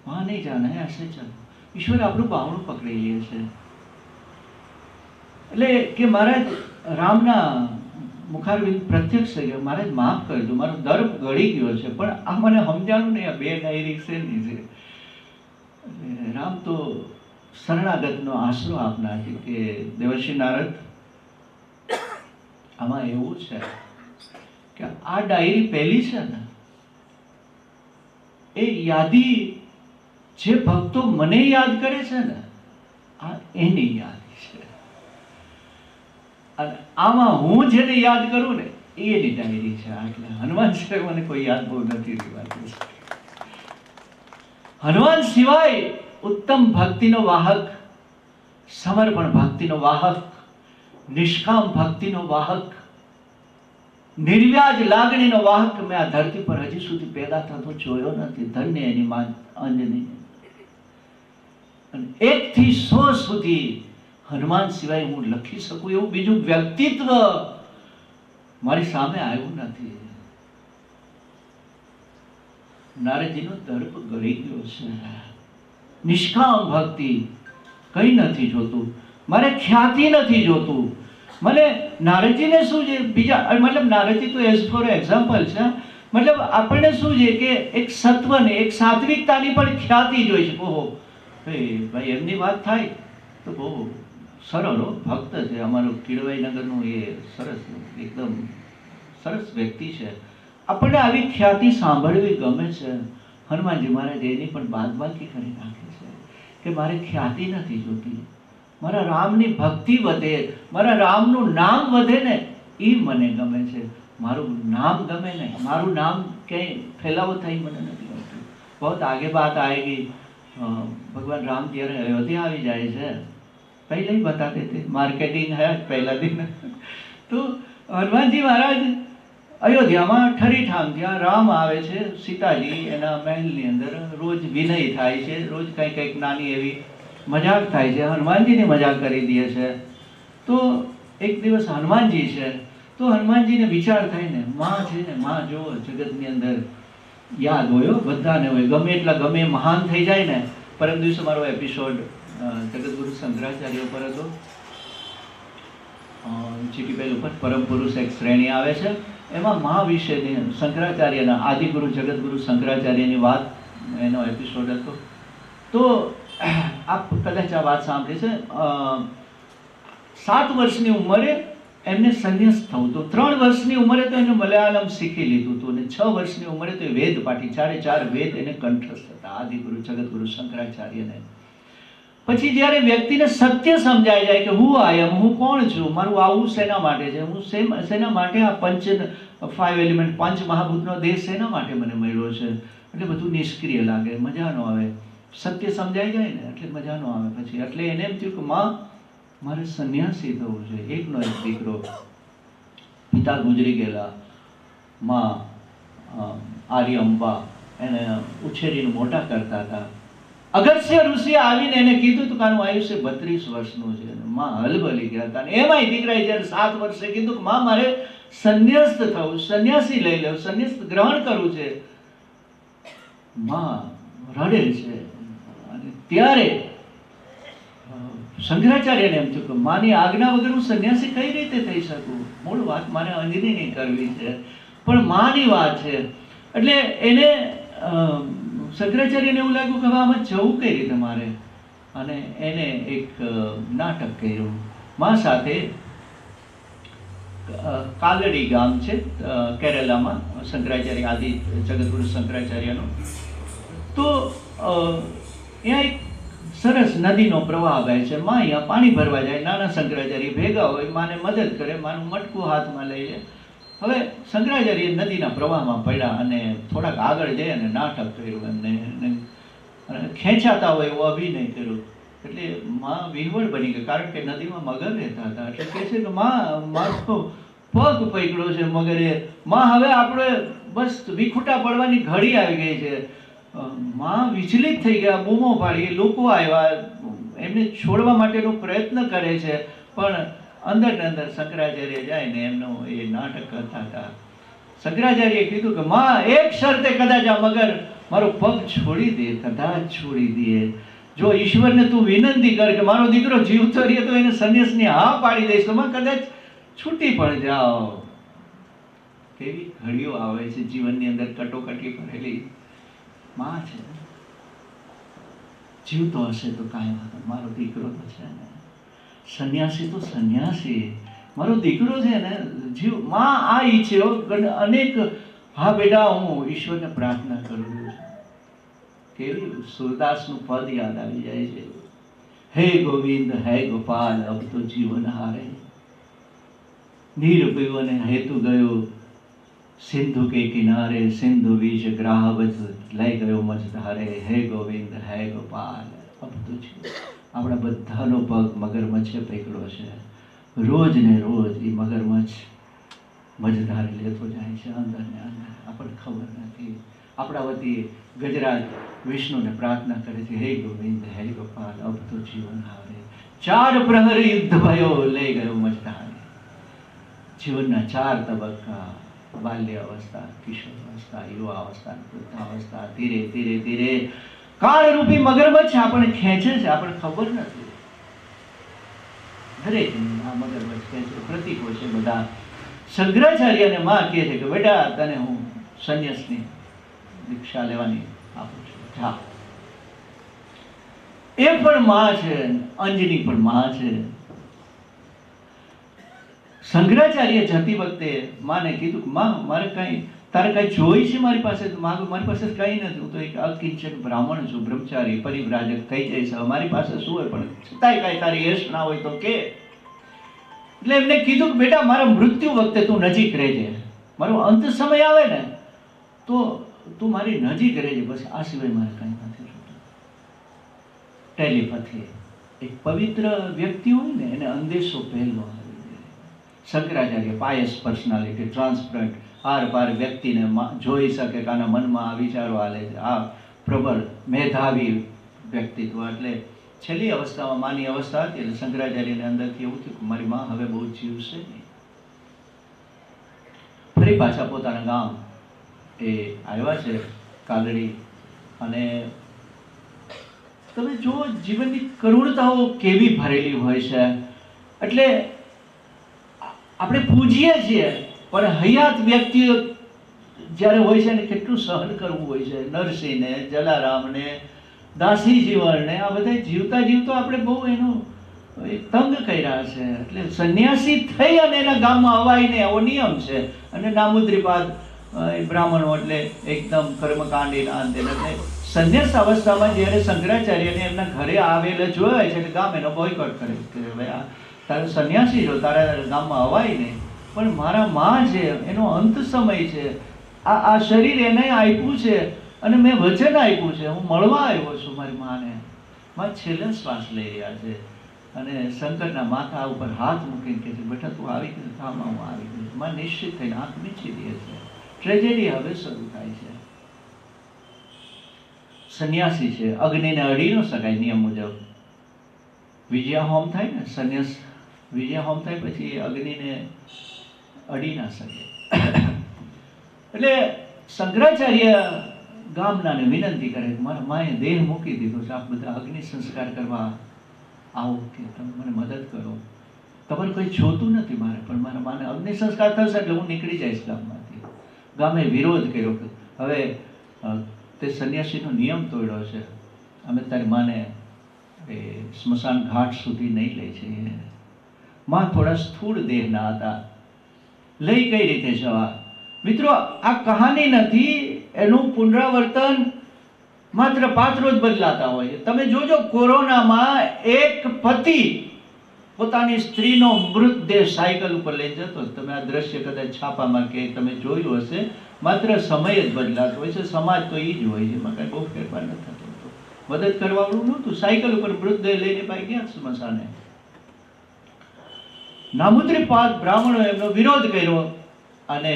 वहाँ नहीं जाना है ऐसे चलो. ઈશ્વર આપણું બાવણું પકડી લે છે. એટલે કે મહારાજ રામના મુખારવિંદ પ્રત્યક્ષ થઈ ગયો, મહારાજ માફ કરજો, મારો દર્પ ગળી ગયો છે, પણ આ મને સમજાણું નહીં આ 2 ડાયરી શેની છે. રામ તો શરણાગતનો આશરો આપનાર છે કે દેવર્ષિ નારદ આમાં એવું છે કે આ ડાયરી પહેલી છે ને એ યાદી જે ભક્તો મને યાદ કરે છે ને આ એની યાદી છે. અને આમાં હું જેને યાદ કરું ને એની ડાયરી છે. એટલે હનુમાન સિવાય મને કોઈ યાદ બહુ નથી રહેવાતું. હનુમાન સિવાય ઉત્તમ ભક્તિનો વાહક, સમર્પણ ભક્તિનો વાહક, નિષ્કામ ભક્તિનો વાહક, નિર્વ્યાજ લાગણીનો વાહક મેં આ ધરતી પર હજી સુધી પેદા થતો જોયો નથી. ધન્ય એની માં અંજની. અને 1 થી 100 સુધી હનુમાન સિવાય હું લખી શકું એવું બીજું વ્યક્તિત્વ મારી સામે આવ્યું નથી. નારદજીનો દર્પ ગળી ગયો છે. નિષ્કામ ભક્તિ કઈ નથી જોતું, મારે ખ્યાતિ નથી જોતું. મને નારદજીને શું છે બીજા, મતલબ નારદજી તો એઝ ફોર એક્ઝામ્પલ છે, મતલબ આપણને શું છે કે એક સત્વને, એક સાત્વિકતાની પણ ખ્યાતિ જોઈ છે. ઓહો ભાઈ એમની વાત થાય તો બહુ સરળ ભક્ત છે. અમારું કિડવાઈ નગરનું એ સરસ એકદમ સરસ વ્યક્તિ છે. આપણને આવી ખ્યાતિ સાંભળવી ગમે છે. હનુમાનજી મહારાજ એની પણ બાદબાકી કરી નાખે છે કે મારે ખ્યાતિ નથી જોતી, મારા રામની ભક્તિ વધે, મારા રામનું નામ વધે ને એ મને ગમે છે. મારું નામ ગમે ને મારું નામ ક્યાંય ફેલાવો થાય મને નથી ગમતું. बहुत आगे बात आएगी। भगवान राम जी अयोध्या આવી જાય છે, पहले ही बताते थे, मार्केटिंग है पहला दिन। तो हनुमान जी महाराज અયોધ્યામાં ઠરીઠામ જ્યાં રામ આવે છે, સીતાજી એના મહેલની અંદર રોજ વિનય થાય છે, રોજ કંઈક કંઈક નાની એવી મજાક થાય છે, હનુમાનજીની મજાક કરી દે છે. તો એક દિવસ હનુમાનજી છે, તો હનુમાનજીને વિચાર થાય ને, માં છે ને, માં જો જગતની અંદર યાદ હોય, બધાને હોય, ગમે એટલા ગમે મહાન થઈ જાય ને. પરમ દિવસે મારો એપિસોડ જગતગુરુ શંકરાચાર્ય ઉપર હતો, GTPL ઉપર પરમ પુરુષ એક શ્રેણી આવે છે, એમાં મહા વિષયની શંકરાચાર્યના આદિગુરુ જગતગુરુ શંકરાચાર્યની વાત એનો એપિસોડ હતો. તો આપ કદાચ આ વાત સાંભળી છે. 7 વર્ષની ઉંમરે એમને સંન્યાસ થવું હતું, 3 વર્ષની ઉંમરે તો એને મલયાલમ શીખી લીધું હતું, અને 6 વર્ષની ઉંમરે તો એ વેદ પાઠી, 4 વેદ એને કંઠસ્થ હતા આદિગુરુ જગતગુરુ શંકરાચાર્યને. પછી જ્યારે વ્યક્તિને સત્ય સમજાઈ જાય કે હું આયમ, હું કોણ છું, મારું આવું શેના માટે છે, હું શેના માટે આ 5 એલિમેન્ટ પંચ મહાભૂતનો દેહ શેના માટે મને મળ્યો છે, એટલે બધું નિષ્ક્રિય લાગે, મજા ન આવે. સત્ય સમજાઈ જાય ને એટલે મજા ન આવે. પછી એટલે એને એમ થયું કે માં મારે સંન્યાસી થવું છે. એકનો એક દીકરો, પિતા ગુજરી ગયેલા, માં આર્ય અંબા એને ઉછેરીને મોટા કરતા હતા. અગસ્ત્ય ઋષિ આવીને એને કીધું હતું કે આનું આયુષ્ય 32 વર્ષનું છે. માં હલબલી ગયા હતા. એમાંય દીકરાએ જ્યારે 7 વર્ષે કીધું કે માં મારે સંન્યાસ્ત થવું, સંન્યાસી લઈ લેવું, સંન્યાસ ગ્રહણ કરવું છે, માં રડે છે. અને ત્યારે શંકરાચાર્યને એમ થયું કે માની આજ્ઞા વગર હું સંન્યાસી કઈ રીતે થઈ શકું. મૂળ વાત મારે અંજનીની કરવી છે, પણ માની વાત છે. એટલે એને શંકરાચાર્યને એવું લાગ્યું કે હવે આમાં જવું કઈ રીતે મારે. અને એને એક નાટક કર્યું માં સાથે. કાલડી ગામ છે કેરલામાં, શંકરાચાર્ય આદિ જગતગુરુ શંકરાચાર્યનું. તો ત્યાં એક સરસ નદીનો પ્રવાહ વહે છે. માં અહીંયા પાણી ભરવા જાય, નાના શંકરાચાર્ય ભેગા હોય, માને મદદ કરે, માનું મટકું હાથમાં લઈ લે. હવે શંકરાચાર્ય નદીના પ્રવાહમાં પડ્યા અને થોડાક આગળ જઈ અને નાટક કર્યું, એમને ખેંચાતા હોય એવો અભિનય કર્યો. એટલે માં વિહવળ બની ગઈ, કારણ કે નદીમાં મગર રહેતા હતા. એટલે કહે છે કે માં મારો પગ પકડ્યો છે મગરે, માં હવે આપણે બસ વિખૂટા પડવાની ઘડી આવી ગઈ છે. માં વિચલિત થઈ ગયા, બૂમો પાડી, લોકો આવ્યા, એમને છોડવા માટેનો પ્રયત્ન કરે છે, પણ અંદર ને અંદર શંકરાચાર્ય જાય ને એમનો એ નાટક કરતા હતા. શંકરાચાર્યએ કીધું કે માં એક શરતે કદાચ આ મગર મારો પગ છોડી દે, કદાચ છોડી દે. જો ઈશ્વરને તું વિનંતી કર કે મારો દીકરો જીવતો રહે તો એને સંન્યાસની હા પાડી દઈશ, તો માં કદાચ છૂટી પણ જાઓ. કેવી ઘડીઓ આવે છે જીવનની અંદર, કટોકટી ભરેલી. માં છે, જીવતો હશે તો કાંઈ વાત, મારો દીકરો તો છે ને સંન્યાસી તો સંન્યાસી, મારો દીકરો છે ને જીવ. માં આ ઈચ્છ્યો અનેક, હા બેટા હું ઈશ્વરને પ્રાર્થના કરું છું. કેવી સુરદાસનું પદ યાદ આવી જાય છે, હે ગોવિંદ હે ગોપાલ અબ તો જીવન હારે, નીર પીવને હેતુ ગયો સિંધુ કે કિનારે, સિંધુ બીજ ગ્રાહવત લઈ ગયો મજધારે, હે ગોવિંદ હે ગોપાલ અબ તો જીવન. આપણા બધાનો પગ મગરમચ્છે પકડ્યો છે. રોજ ને રોજ એ મગરમચ્છ મજધારે લેતો જાય છે અંદર ને અંદર, આપણને ખબર નથી. આપણા વતી ગજરાજ વિષ્ણુને પ્રાર્થના કરે છે, હે ગોવિંદ હે ગોપાલ અબ તો જીવન હારે. 4 પ્રહર યુદ્ધ ભયો લઈ ગયો મજધારે. જીવનના 4 તબક્કા, બાલ્ય અવસ્થા, કિશોર અવસ્થા, યુવા અવસ્થા, વૃદ્ધાવસ્થા, ધીરે ધીરે ધીરે કાળરૂપી મગરમચ્છ આપણને ખેંચે છે, આપણને ખબર નથી. દરેક આ મગરમચ્છ ખેંચે, પ્રતીકો છે બધા. શંકરાચાર્યને માં કહે છે કે બેટા તને હું સંન્યાસની દીક્ષા લેવાની આપું છું, જા. એ પણ માં છે, અંજની પણ માં છે. શંકરાચાર્ય જતી વખતે માને કીધું કે માં મારે કાંઈ તારે કાંઈ જોઈ છે મારી પાસે? તો મારી પાસે કંઈ નથી, હું તો એક અકિંચન બ્રાહ્મણ છું, બ્રહ્મચારી પરિવ્રાજક થઈ જઈશ, મારી પાસે શું હોય, પણ છતાંય કાંઈ તારી યશ ના હોય તો કે. એટલે એમને કીધું કે બેટા મારા મૃત્યુ વખતે તું નજીક રહેજે, મારો અંત સમય આવે ને તો તું મારી નજીક રહેજે, બસ આ સિવાય મારે કંઈ નથી જોતું. ટેલિપથી, એક પવિત્ર વ્યક્તિ હોય ને એને અંદેશો પહેલો આવી જાય. શંકરાચાર્ય પાયસ પર્સનાલિટી, ટ્રાન્સપરન્ટ, આર પાર વ્યક્તિને જોઈ શકે કે આના મનમાં આ વિચારો હાલે છે, આ પ્રબળ મેધાવી વ્યક્તિત્વ. એટલે છેલ્લી અવસ્થામાં માની અવસ્થા હતી એટલે શંકરાચાર્યને અંદરથી એવું થયું કે મારી માં હવે બહુ જીવશે નહીં. ફરી પાછા પોતાના ગામ એ આવ્યા છે કાલડી. અને તમે જો જીવનની કરુણતાઓ કેવી ભરેલી હોય છે. એટલે આપણે પૂજીએ છીએ પણ હયાત વ્યક્તિઓ જ્યારે હોય છે ને કેટલું સહન કરવું હોય છે. નરસિંહને, જલારામને, દાસી જીવનને, આ બધા જીવતા જીવતા આપણે બહુ એનું તંગ કર્યા છે. એટલે સંન્યાસી થઈ અને એના ગામમાં અવાય ને એવો નિયમ છે. અને નામુદ્રીપાદ બ્રાહ્મણો એટલે એકદમ કર્મકાંડીના અંતે. એટલે સંન્યાસ અવસ્થામાં જ્યારે શંકરાચાર્યને એમના ઘરે આવેલા જોયા છે એટલે ગામ એનો બોયકોટ કરે કે ભાઈ આ તારે સંન્યાસી છો, તારા ગામમાં અવાય નહીં. પણ મારા માં છે, એનો અંત સમય છે, આ શરીર એને આપ્યું છે અને મેં વચન આપ્યું છે, હું મળવા આવ્યો છું મારી માને. માં છેલ્લો શ્વાસ લઈ રહ્યા છે અને શંકરના માથા ઉપર હાથ મૂકીને કહે છે બેટા તું આવી ગયો, થામાં હું આવી ગયો. માં નિશ્ચિત થઈને હાથ મીચી દે છે. ટ્રેજેડી હવે શરૂ થાય છે. સંન્યાસી છે, અગ્નિને અડી ન શકાય નિયમ મુજબ. વિજયા હોમ થાય ને, સંન્યાસ વિજયા હોમ થાય પછી અગ્નિને અડી ના શકે. એટલે શંકરાચાર્ય ગામનાને વિનંતી કરે કે મારા માએ દેહ મૂકી દીધો છે, આપ બધા અગ્નિ સંસ્કાર કરવા આવો કે તમે મને મદદ કરો. તમારે કોઈ જોતું નથી મારે, પણ મારા માને અગ્નિ સંસ્કાર થશે એટલે હું નીકળી જઈશ ગામમાંથી. ગામે વિરોધ કર્યો કે હવે તે સંન્યાસીનો નિયમ તોડ્યો છે, અમે તારી માને એ સ્મશાન ઘાટ સુધી નહીં લઈ જઈએ. માં થોડા સ્થૂળ દેહના હતા, લઈ કઈ રીતે જવા? મિત્રો આ કહાની નથી, એનું પુનરાવર્તન માત્ર પાત્રો જ બદલાતા હોય. તમે જોજો કોરોનામાં એક પતિ પોતાની સ્ત્રીનો મૃતદેહ સાયકલ ઉપર લઈ જતો. તમે આ દ્રશ્ય કદાચ છાપામાં કે તમે જોયું હશે. માત્ર સમય જ બદલાતો હોય છે, સમાજ તો એ જ હોય છે, એમાં કઈ બહુ ફેરફાર નથી થતો. મદદ કરવાનું નહોતું, સાયકલ ઉપર મૃતદેહ લઈને પાઈ ગયા સ્મશાને. નામુદ્રીપાદ બ્રાહ્મણો એમનો વિરોધ કર્યો અને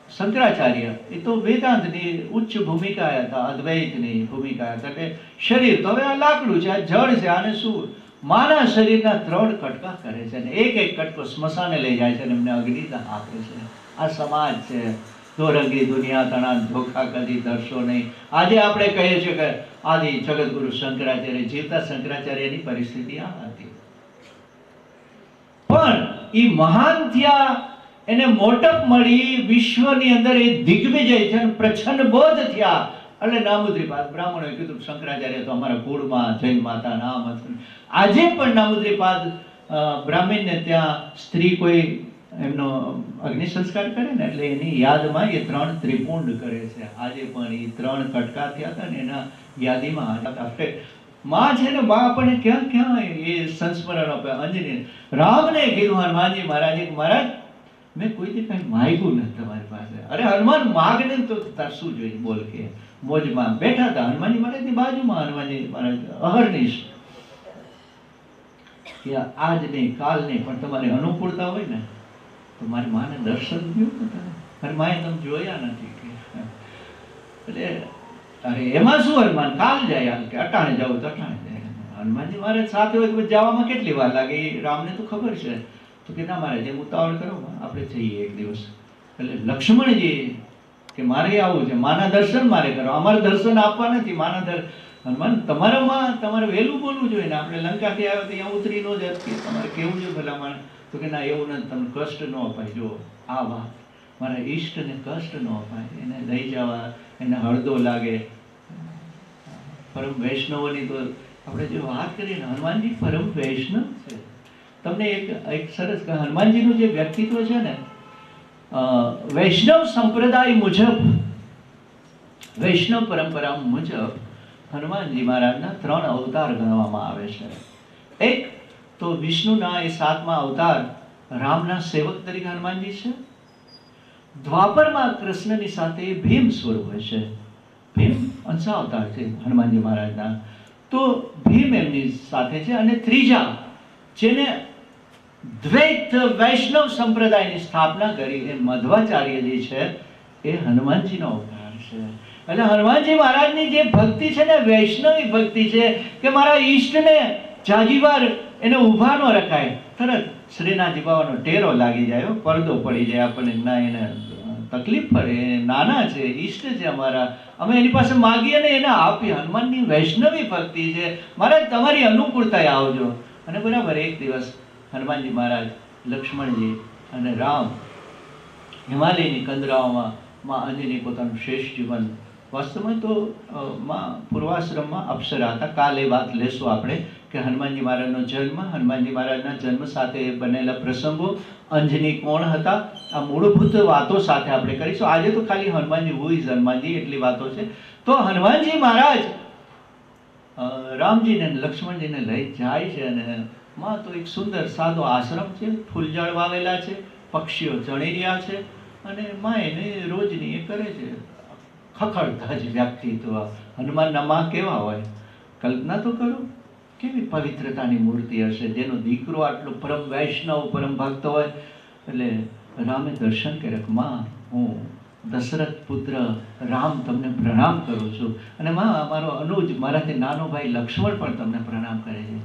શંકરાચાર્ય એ તો વેદાંતની ઉચ્ચ ભૂમિકા હતા, અદ્વૈતની ભૂમિકા હતા. એટલે શરીર તો હવે આ લાકડું છે, આ જળ છે, આને શું? માના શરીરના 3 કટકા કરે છે અને એક એક કટકો સ્મશાને લઈ જાય છે અને એમને અગ્નિદાન આપે છે. આ સમાજ છે. દોરંગી દુનિયા તણા ધોખા કદી ધરશો નહીં. આજે આપણે કહીએ છીએ કે આદિ જગતગુરુ શંકરાચાર્ય, જીવતા શંકરાચાર્યની પરિસ્થિતિ આ હતી. પણ એ મહાન થયા, એને મોટપ મળી, વિશ્વની અંદર એ દિગ્વિજય છે, પ્રચ્છન્ન બોધ થયા. એટલે નામુદ્રીપાદ બ્રાહ્મણોએ કીધું શંકરાચાર્ય તો અમારા કુળમાં જૈન માતા નામ હતું. આજે પણ નામુદ્રીપાદ બ્રાહ્મણને ત્યાં સ્ત્રી કોઈ એમનો અગ્નિ સંસ્કાર કરે ને એટલે એની યાદમાં એ 3 ત્રિપુંડ કરે છે. આજે પણ એ 3 કટકા થયા હતા ને એના યાદીમાં માં છે ને, બા આપણને ક્યાં ક્યાં એ સંસ્મરણ આપે. અંજની રામને કીધું હનુમાનજી મહારાજે કે મહારાજ મેં કોઈથી કઈ માંગ્યું નથી તમારી પાસે. અરે હનુમાન માગને તો તાર શું જોઈએ બોલ કે. મોજમાં બેઠા હતા હનુમાનજી મહારાજની બાજુમાં. હનુમાનજી મહારાજ અહર્નિશ કે આજ નહીં કાલ નહીં પણ તમારી અનુકૂળતા હોય ને તો મારી માને દર્શન થયું ને તમે. મારી માએ તમે જોયા નથી કે. એટલે અરે એમાં શું હનુમાન કાલ જાય કે અટાણે જાવ તો અટાણે જાય. હનુમાનજી મહારાજ સાથે હોય તો જવામાં કેટલી વાર લાગે એ રામને તો ખબર છે. તો કે ના મહારાજ એમ ઉતાવળ કરો, આપણે જઈએ એક દિવસ. એટલે લક્ષ્મણજી કે મારે આવું છે, માના દર્શન મારે કરો, અમારે દર્શન આપવા નથી. માના હનુમાન તમારામાં તમારે વહેલું બોલવું જોઈએ ને. આપણે લંકાથી આવ્યો તો અહીંયા ઉતરી ન જ હતી, તમારે કેવું જોઈએ ભલામણ. તો કે ના એવું નથી, તમને કષ્ટ ન અપાય. જો આ વાત મારા ઈષ્ટને કષ્ટ ન અપાય, એને લઈ જવા, એને હળદો લાગે. પરમ વૈષ્ણવોની તો આપણે જે વાત કરીએ ને, હનુમાનજી પરમ વૈષ્ણવ છે. તમને એક સરસ હનુમાનજીનું જે વ્યક્તિત્વ છે ને, વૈષ્ણવ સંપ્રદાય મુજબ, વૈષ્ણવ પરંપરા મુજબ હનુમાનજી મહારાજના 3 અવતાર ગણવામાં આવે છે. એક તો વિષ્ણુના એ 7મા અવતાર રામના સેવક તરીકે હનુમાનજી છે. દ્વાપરમાં કૃષ્ણની સાથે ભીમ સ્વરૂપ હશે. ભીમ અંશાવતાર છે હનુમાનજી મહારાજના. તો ભીમ એમની સાથે છે. અને ત્રીજા જેને દ્વૈત વૈષ્ણવ સંપ્રદાયની સ્થાપના કરી એ મધ્વાચાર્યજી છે, એ હનુમાનજીનો અવતાર છે. એટલે હનુમાનજી મહારાજની જે ભક્તિ છે ને, વૈષ્ણવી ભક્તિ છે કે મારા ઈષ્ટને જાજીવાર એને ઊભા ન રખાય, તરત શ્રીનાથજી બાવાનો ટેરો લાગી જાય, પડદો પડી જાય આપણને, ના એને તકલીફ પડે, નાના છે, ઈષ્ટ છે અમારા, અમે એની પાસે માગીએ ને એને આપીએ. હનુમાનની વૈષ્ણવી ભક્તિ છે. મહારાજ તમારી અનુકૂળતાએ આવજો. અને બરાબર એક દિવસ હનુમાનજી મહારાજ, લક્ષ્મણજી અને રામ હિમાલયની કંદરાઓમાં માં અંજની પોતાનું શ્રેષ્ઠ જીવન, વાસ્તવમાં તો માં પૂર્વાશ્રમમાં અપ્સરા હતા. કાલ એ વાત લેશું આપણે કે હનુમાનજી મહારાજનો જન્મ, હનુમાનજી મહારાજના જન્મ સાથે બનેલા પ્રસંગો, અંજની કોણ હતા, આ મૂળભૂત વાતો સાથે આપણે કરીશું. આજે તો ખાલી હનુમાનજી હુ ઇઝ હનુમાનજી એટલી વાતો છે. તો હનુમાનજી મહારાજ રામજીને લક્ષ્મણજીને લઈ જાય છે. અને માં તો એક સુંદર સાદો આશ્રમ છે, ફૂલઝાડ વાવેલા છે, પક્ષીઓ ચણી રહ્યા છે, અને માં એને રોજની એ કરે છે. ખખડધજ વ્યક્તિત્વ હનુમાનના માં કેવા હોય, કલ્પના તો કરો, કેવી પવિત્રતાની મૂર્તિ હશે, જેનો દીકરો આટલો પરમ વૈષ્ણવ પરમ ભક્ત હોય. એટલે રામે દર્શન કર્યા, માં હું દશરથ પુત્ર રામ તમને પ્રણામ કરું છું, અને માં અમારો અનુજ મારાથી નાનો ભાઈ લક્ષ્મણ પણ તમને પ્રણામ કરે છે.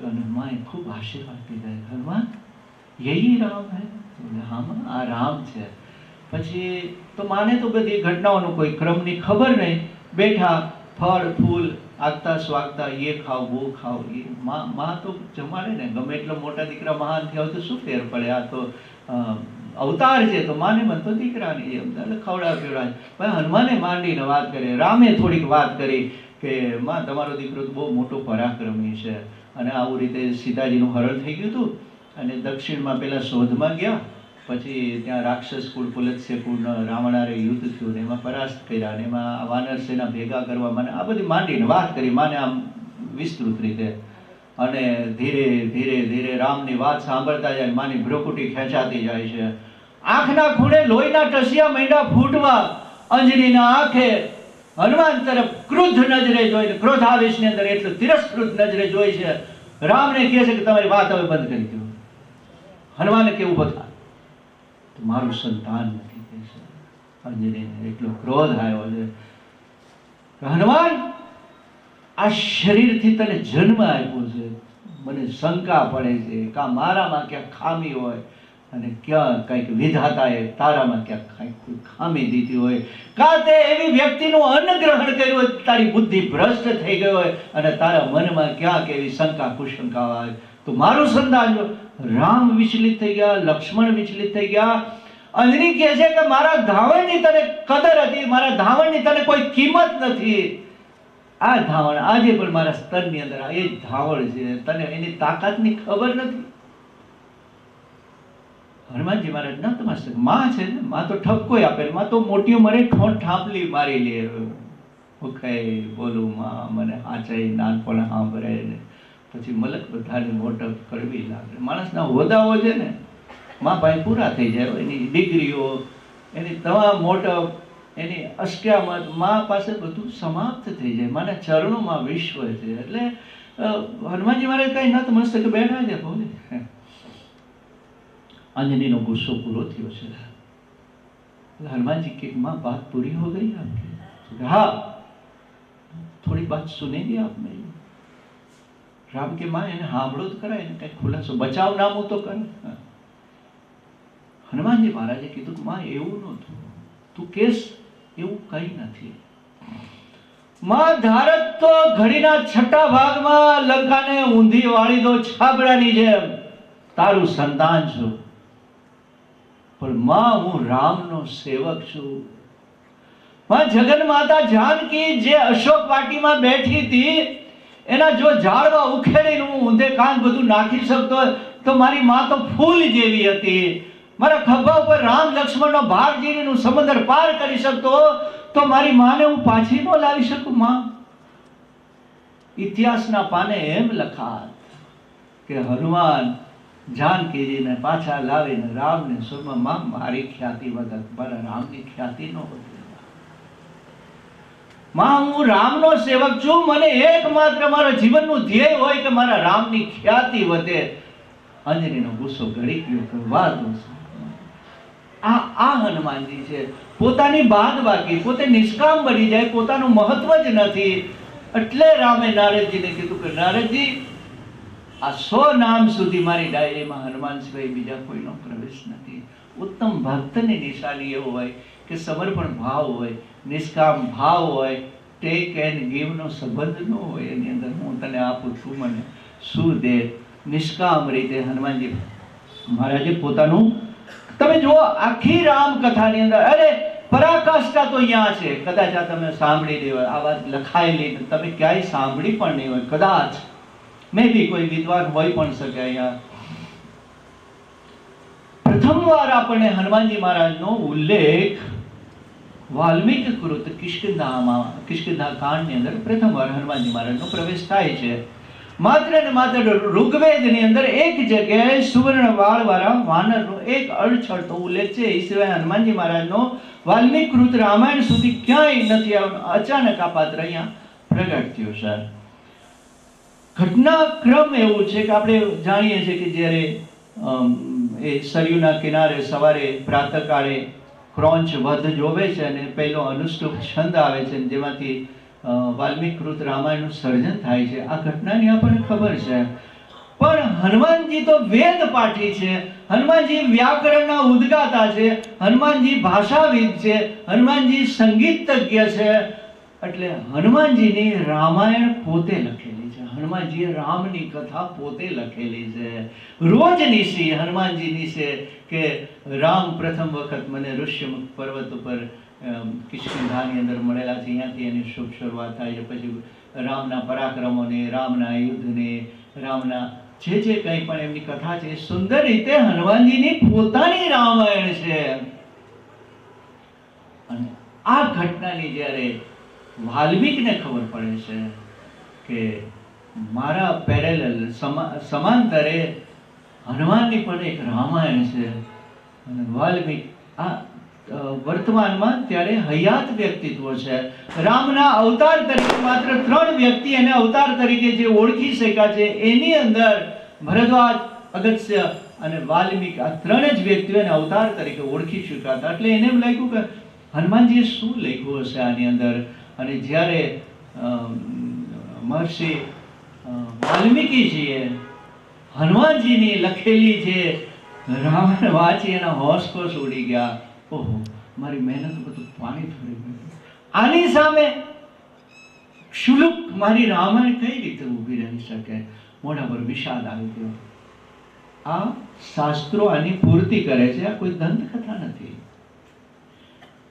અને માએ ખૂબ આશીર્વાદ દીધા, હનુમાન યહી રામ હે? હા માં, આ રામ છે. પછી તો માને તો બધી ઘટનાઓનો કોઈ ક્રમની ખબર નહીં, બેઠા ફળ ફૂલ આગતા સ્વાગતા, એ ખાવ वो ખાવ, એ માં તો જમાડે ને. ગમે એટલો મોટા દીકરા મહાન થયા હોય તો શું ફેર પડે, આ તો અવતાર છે, તો માને મન તો દીકરાની એમ ખવડાવ પીવડાવે. ભાઈ હનુમાને માંડીને વાત કરી, રામે થોડીક વાત કરી કે માં તમારો દીકરો તો બહુ મોટો પરાક્રમી છે, અને આવું રીતે સીતાજીનું હરણ થઈ ગયું હતું, અને દક્ષિણમાં પેલા શોધમાં ગયા, પછી ત્યાં રાક્ષસ કુળ પુલત્સ્ય કુળ રાવણારે યુદ્ધ થયું, એમાં પરાસ્ત કર્યા, અને એમાં વાનર સેના ભેગા કરવા, મને આ બધી માંડીને વાત કરી માને આમ વિસ્તૃત રીતે. અને ધીરે ધીરે ધીરે રામની વાત સાંભળતા જાય, માની ભ્રુકુટી ખેંચાતી જાય છે. આંખના ખૂણે લોહીના ટસિયા માંડ્યા ફૂટવા. અંજનીના આંખે હનુમાન તરફ ક્રુદ્ધ નજરે જોઈને, ક્રોધાવેશની અંદર એટલું તિરસ્કૃત નજરે જોઈ છે. રામને કહે છે કે તમારી વાત હવે બંધ કરી દો. હનુમાને કેવું બધા મારું સંતાન નથી, કે છે અંજનીને એટલો ક્રોધ આવ્યો છે. હનુમાન, આ શરીરથી તને જન્મ આપ્યો છે, મને શંકા પડે છે કે મારામાં ક્યાંક ખામી હોય, અને ક્યાં કંઈક વિધાતાએ તારામાં ક્યાંક કંઈક કોઈ ખામી દીધી હોય, કાં તે એવી વ્યક્તિનું અન્ન ગ્રહણ કર્યું હોય, તારી બુદ્ધિ ભ્રષ્ટ થઈ ગઈ હોય, અને તારા મનમાં ક્યાંક એવી શંકા કુશંકા હોય, તો મારું સંતાન જો. રામ વિચલિત થઈ ગયા, લક્ષ્મણ વિચલિત થઈ ગયા. અંજની કહે છે કે મારા ધાવણની તને કદર હતી, મારા ધાવણની તને કોઈ કિંમત નથી. આ ધાવણ આજે પણ મારા સ્તનની અંદર એ જ ધાવણ છે, તને એની તાકાતની ખબર નથી. હનુમાનજી મહારાજ નતમસ્તક. માં છે ને, માં તો ઠપકો આપે, માં તો મોટી ઉંમરે ઠાંપલી મારી લે. હું કઈ બોલું માં, મને આચાઈ નાનપણ સાંભળે ને પછી મલક બધાની મોટપ કરવી લાગે. માણસના હોદ્દાઓ છે ને માં ભાઈ પૂરા થઈ જાય, એની ડિગ્રીઓ, એની તમામ મોટપ, એની અષ્ટામત, માં પાસે બધું સમાપ્ત થઈ જાય. માના ચરણોમાં વિશ્વ છે. એટલે હનુમાનજી મહારાજ કઈ નતમસ્તક બેઠા છે. બોલે અંજનીનો ગુસ્સો પૂરો થયો છે. हनुमान जी की माँ बात पूरी हो गई आपकी? हाँ, थोड़ी बात सुनेंगे आप मेरी? राम की माँ એને સાંભળો જ કરાય ને, કઈ ખુલાસો બચાવ નામું તો કરે. હનુમાનજી મહારાજે કીધું કે માં એવું નહોતું, તું કેસ એવું કઈ નથી. માં ધારત તો ઘડીના છઠ્ઠા ભાગમાં લંકાને ઊંધી વાળી દો છાબડાની જેમ, તારું સંતાન છું. પણ માં હું રામનો સેવક છું. માં જગન માતા જાનકી જે અશોક વાટીમાં બેઠી હતી, એના જો ઝાડવા ઉખેડીને હું ઊંધે કાન બધું નાખી શકતો તો મારી માં તો ફૂલ જેવી હતી. મારા ખભા ઉપર રામ લક્ષ્મણનો ભાગ જીરીનું સમુદ્ર પાર કરી શકતો તો મારી માને હું પાછી ન લાવી શકું. માં ઇતિહાસના પાને એમ લખાત કે હનુમાન જાનકીજીને પાછા લાવીને રામને સુરમાં મારી ખ્યાતિ વગર મારા રામની ખ્યાતિ ન વધે. માં હું રામનો સેવક છું, મને એકમાત્ર મારા જીવનનું ધ્યેય હોય કે મારા રામની ખ્યાતિ વધે. અંજનીનો ગુસ્સો ગળી ગયો કે વાહ દોસ્ત, આ હનુમાનજી છે, પોતાની બાદ બાકી, પોતે નિષ્કામ બની જાય, પોતાનું મહત્વ જ નથી. એટલે રામે નારદજીને કીધું કે નારદજી, આ 100 નામ સુધી મારી ડાયરીમાં હનુમાન સિવાય બીજા કોઈનો પ્રવેશ નથી. ઉત્તમ ભક્તની નિશાની એવું હોય કે સમર્પણ ભાવ હોય, નિષ્કામ ભાવ હોય, ટેક એન્ડ ગીવ નો સંબંધ ન હોય. એની અંદર હું તને આપું છું, મને શું દે. નિષ્કામ રીતે હનુમાનજી મહારાજે પોતાનું, તમે જુઓ આખી રામ કથાની અંદર, અરે પરાકાષ્ઠા તો અહીંયા છે. કદાચ આ તમે સાંભળી લી હોય, આ વાત લખાયેલી તમે ક્યાંય સાંભળી પણ નહીં હોય, કદાચ મે બી કોઈ વિદ્વાન હોય પણ શકે. અહીંયા પ્રથમવાર આપણને હનુમાનજી મહારાજનો ઉલ્લેખ વાલ્મીકી કૃત કિષ્કિંધા કાંડની અંદર પ્રથમવાર હનુમાનજી મહારાજનો પ્રવેશ થાય છે. માત્ર ને માત્ર ઋગ્વેદની અંદર એક જગ્યાએ સુવર્ણ વાળવાળા વાનરનો એક અડછડતો ઉલ્લેખ છે. એ સિવાય હનુમાનજી મહારાજનો વાલ્મીકી કૃત રામાયણ સુધી ક્યાંય નથી આવ્યો. અચાનક આ પાત્ર અહીંયા પ્રગટ થયો છે. ઘટનાક્રમ એવું છે કે આપણે જાણીએ છીએ કે જ્યારે એ સરયુના કિનારે સવારે પ્રાતઃકાળે ક્રોંચ વધ જોવે છે અને પહેલો અનુષ્ટુપ છંદ આવે છે, જેમાંથી વાલ્મીકી કૃત રામાયણનું સર્જન થાય છે. આ ઘટનાની આપણને ખબર છે. પણ હનુમાનજી તો વેદ પાઠી છે, હનુમાનજી વ્યાકરણના ઉદ્ગાતા છે, હનુમાનજી ભાષાવિદ છે, હનુમાનજી સંગીતજ્ઞ છે. એટલે હનુમાનજીની રામાયણ પોતે લખેલી છે, હનુમાનજીએ રામની કથા પોતે લખેલી છે. રોજની સી હનુમાનજીની છે કે રામ પ્રથમ વખત મને ઋષ્યમુખ પર્વત ઉપર કિષ્કિંધાની અંદર મળેલા છે, અહીંયાથી એની શુભ શરૂઆત થાય છે. પછી રામના પરાક્રમોને, રામના યુદ્ધને, રામના જે કંઈ પણ એમની કથા છે, સુંદર રીતે હનુમાનજીની પોતાની રામાયણ છે. અને આ ઘટનાની જ્યારે વાલ્મીકીને ખબર પડે છે કે મારા પેરેલલ સમાંતરે હનુમાનની પણ એક રામાયણ છે, અને વાલ્મીકી આ વર્તમાનમાં ત્યારે હયાત વ્યક્તિત્વ છે. રામના અવતાર તરીકે માત્ર 3 વ્યક્તિ એને અવતાર તરીકે જે ઓળખી શક્યા છે, એની અંદર ભરદ્વાજ, અગસ્ત્ય અને વાલ્મીકી, આ 3 જ વ્યક્તિઓને અવતાર તરીકે ઓળખી શક્યા હતા. એટલે એને એમ લાગ્યું કે હનુમાનજીએ શું લખ્યું હશે આની અંદર. અને જ્યારે મહર્ષિ વાલ્મીકીજીએ હનુમાનજીની લખેલી જે રામાયણ વાંચી એના હોશ ઉડી ગયા. ઓહો, મારી મહેનત બધું પાણી ફરી ગયું. આની સામે ક્ષુલ્લક મારી રામાયણ કઈ રીતે ઊભી રહી શકે? મોઢા પર વિષાદ આવી ગયો. આ શાસ્ત્રો આની પૂર્તિ કરે છે, આ કોઈ દંતકથા નથી.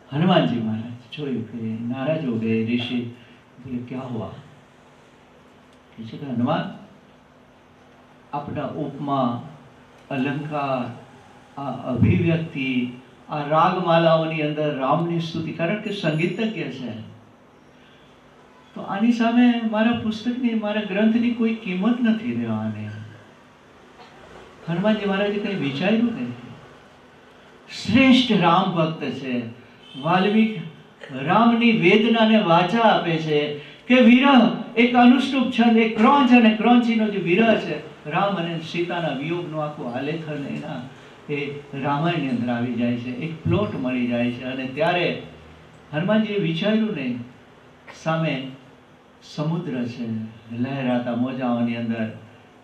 હનુમાનજી મહારાજ જોયું કે નારાજ હો ગए. ऋषि बोले क्या हुआ? किसी का हनुमान अपना उपमा, अलंकार, આ અભિવ્યક્તિ, આ રાગમાલાઓની અંદર રામની સ્તુતિ, કારણ કે સંગીતજ્ઞ છે, તો આની સામે મારા પુસ્તકની, મારા ગ્રંથની કોઈ કિંમત નથી રહેવાની. હનુમાનજી મહારાજે કંઈ વિચાર્યું નથી. શ્રેષ્ઠ રામ ભક્ત છે. વાલ્મીકી રામની વેદનાને વાચા આપે છે કે વિરહ એક અનુષ્ટુપ છંદ, એક ક્રોંચ અને ક્રોંચીનો જે વિરહ છે, રામ અને સીતાના વિયોગનું આખું આલેખન એના એ રામાયણની અંદર આવી જાય છે, એક પ્લોટ મળી જાય છે. અને ત્યારે હનુમાનજીએ વિચાર્યું નહીં, સામે સમુદ્ર છે, લહેરાતા મોજાઓની અંદર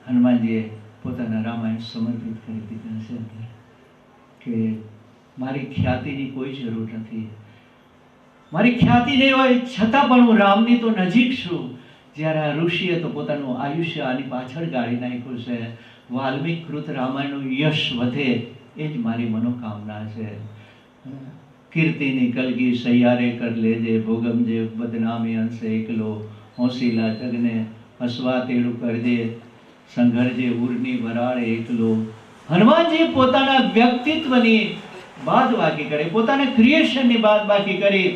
હનુમાનજીએ પોતાના રામાયણ સમર્પિત કરી દીધા છે કે મારી ખ્યાતિની કોઈ જરૂર નથી. મારી ખ્યાતિ નહીં હોય છતાં પણ હું રામની તો નજીક છું. જ્યારે આ ઋષિએ તો પોતાનું આયુષ્ય આની પાછળ ગાળી નાખ્યું છે. વાલ્મીકી કૃત રામાયણનું યશ વધે એ જ મારી મનોકામના છે. કીર્તિની કલગી સૈયારે કર લેજે, ભોગમજે બદનામી અંશે એકલો, હોંસીલા જગને હસવા તેડું કરજે, સંઘરજે ઉરની વરાળે એકલો. હનુમાનજી પોતાના વ્યક્તિત્વની બાદબાકી કરી, પોતાના ક્રિએશનની બાદબાકી કરી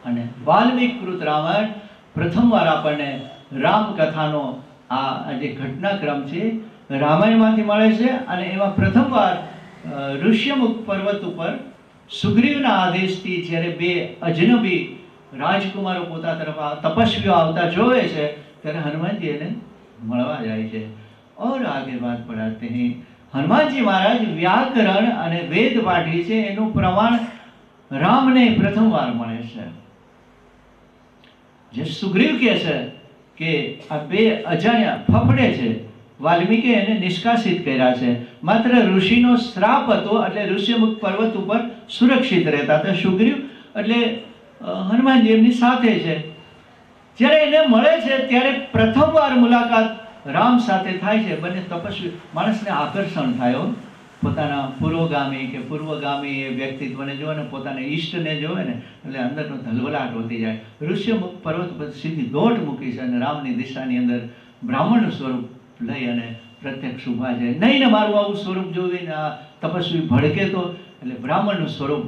અને વાલ્મીકી કૃત રામાયણ પ્રથમવાર આપણને રામકથાનો આ જે ઘટનાક્રમ છે રામાયણમાંથી મળે છે અને એમાં પ્રથમવાર ઋષ્યમુખ પર્વત ઉપર સુગ્રીવના આદેશથી જ્યારે બે અજનબી રાજકુમારો પોતા તરફ તપસ્વીઓ આવતા જોવે છે ત્યારે હનુમાનજી એને મળવા જાય છે। और आगे बात बढ़ाते हैं, हनुमानजी महाराज व्याकरण અને વેદ પાઠી છે એનું પ્રમાણ રામને પ્રથમવાર મળે છે। જે સુગ્રીવ કહે છે કે આ બે અજાણ્યા ફફડે છે, વાલ્મીકે એને નિષ્કાસિત કર્યા છે, માત્ર ઋષિનો શ્રાપ હતો એટલે ઋષ્યમુખ પર્વત ઉપર સુરક્ષિત રહેતા હતા। સુગ્રીવ એટલે હનુમાનજી એમની સાથે છે। જ્યારે એને મળે છે ત્યારે પ્રથમવાર મુલાકાત રામ સાથે થાય છે। બંને તપસ્વી માણસને આકર્ષણ થયો પોતાના પૂર્વગામી કે પૂર્વગામી એ વ્યક્તિત્વને જોવે ને પોતાના ઈષ્ટને જોવે ને એટલે અંદરનો ધલવલાટ વધી જાય। ઋષ્યમુખ પર્વત પર સીધી દોટ મૂકી છે અને રામની દિશાની અંદર બ્રાહ્મણનું સ્વરૂપ લઈ અને પ્રત્યક્ષ ઊભા છે। નહીં ને મારું આવું સ્વરૂપ જોઈને આ તપસ્વી ભડકે તો એટલે બ્રાહ્મણનું સ્વરૂપ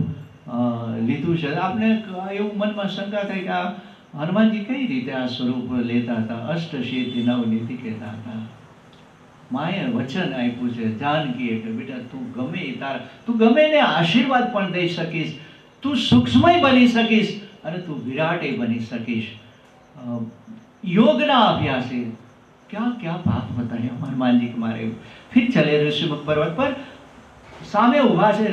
લીધું છે। આપણે એવું મનમાં શંકા થાય કે આ હનુમાનજી કઈ રીતે આ સ્વરૂપ લેતા હતા? અષ્ટસિદ્ધિ નવનિધિ કહેતા હતા। માએ વચન આપ્યું છે જાનકીએ કે બેટા તું ગમે એને આશીર્વાદ પણ દઈ શકીશ, તું સૂક્ષ્મય બની શકીશ અને તું વિરાટય બની શકીશ। યોગના અભ્યાસી क्या क्या बात बताए हनुमान जी के मारे। फिर चले ऋषिमुख पर्वत पर, सामे उभा છે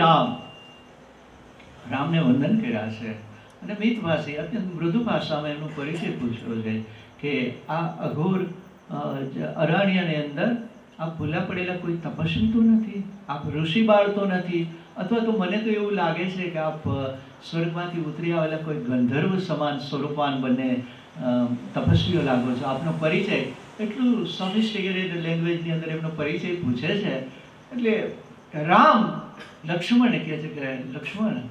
રામને વંદન કર્યા છે અને મિતભાષી અત્યંત મૃદુ ભાષામાં એમનો પરિચય પૂછ્યો છે કે આ અઘોર અરણ્યની અંદર આપ ભૂલા પડેલા કોઈ તપસ્વી તો નથી, આપ ઋષિ બાળ તો નથી, અથવા તો મને તો એવું લાગે છે કે આપ સ્વર્ગમાંથી ઉતરી આવેલા કોઈ ગંધર્વ સમાન સ્વરૂપાન બંને તપસ્વીઓ લાગો છો। આપનો પરિચય એટલું સોફિસ્ટિકેટેડ લેંગ્વેજની અંદર એમનો પરિચય પૂછે છે એટલે રામ લક્ષ્મણને કહે છે કે લક્ષ્મણ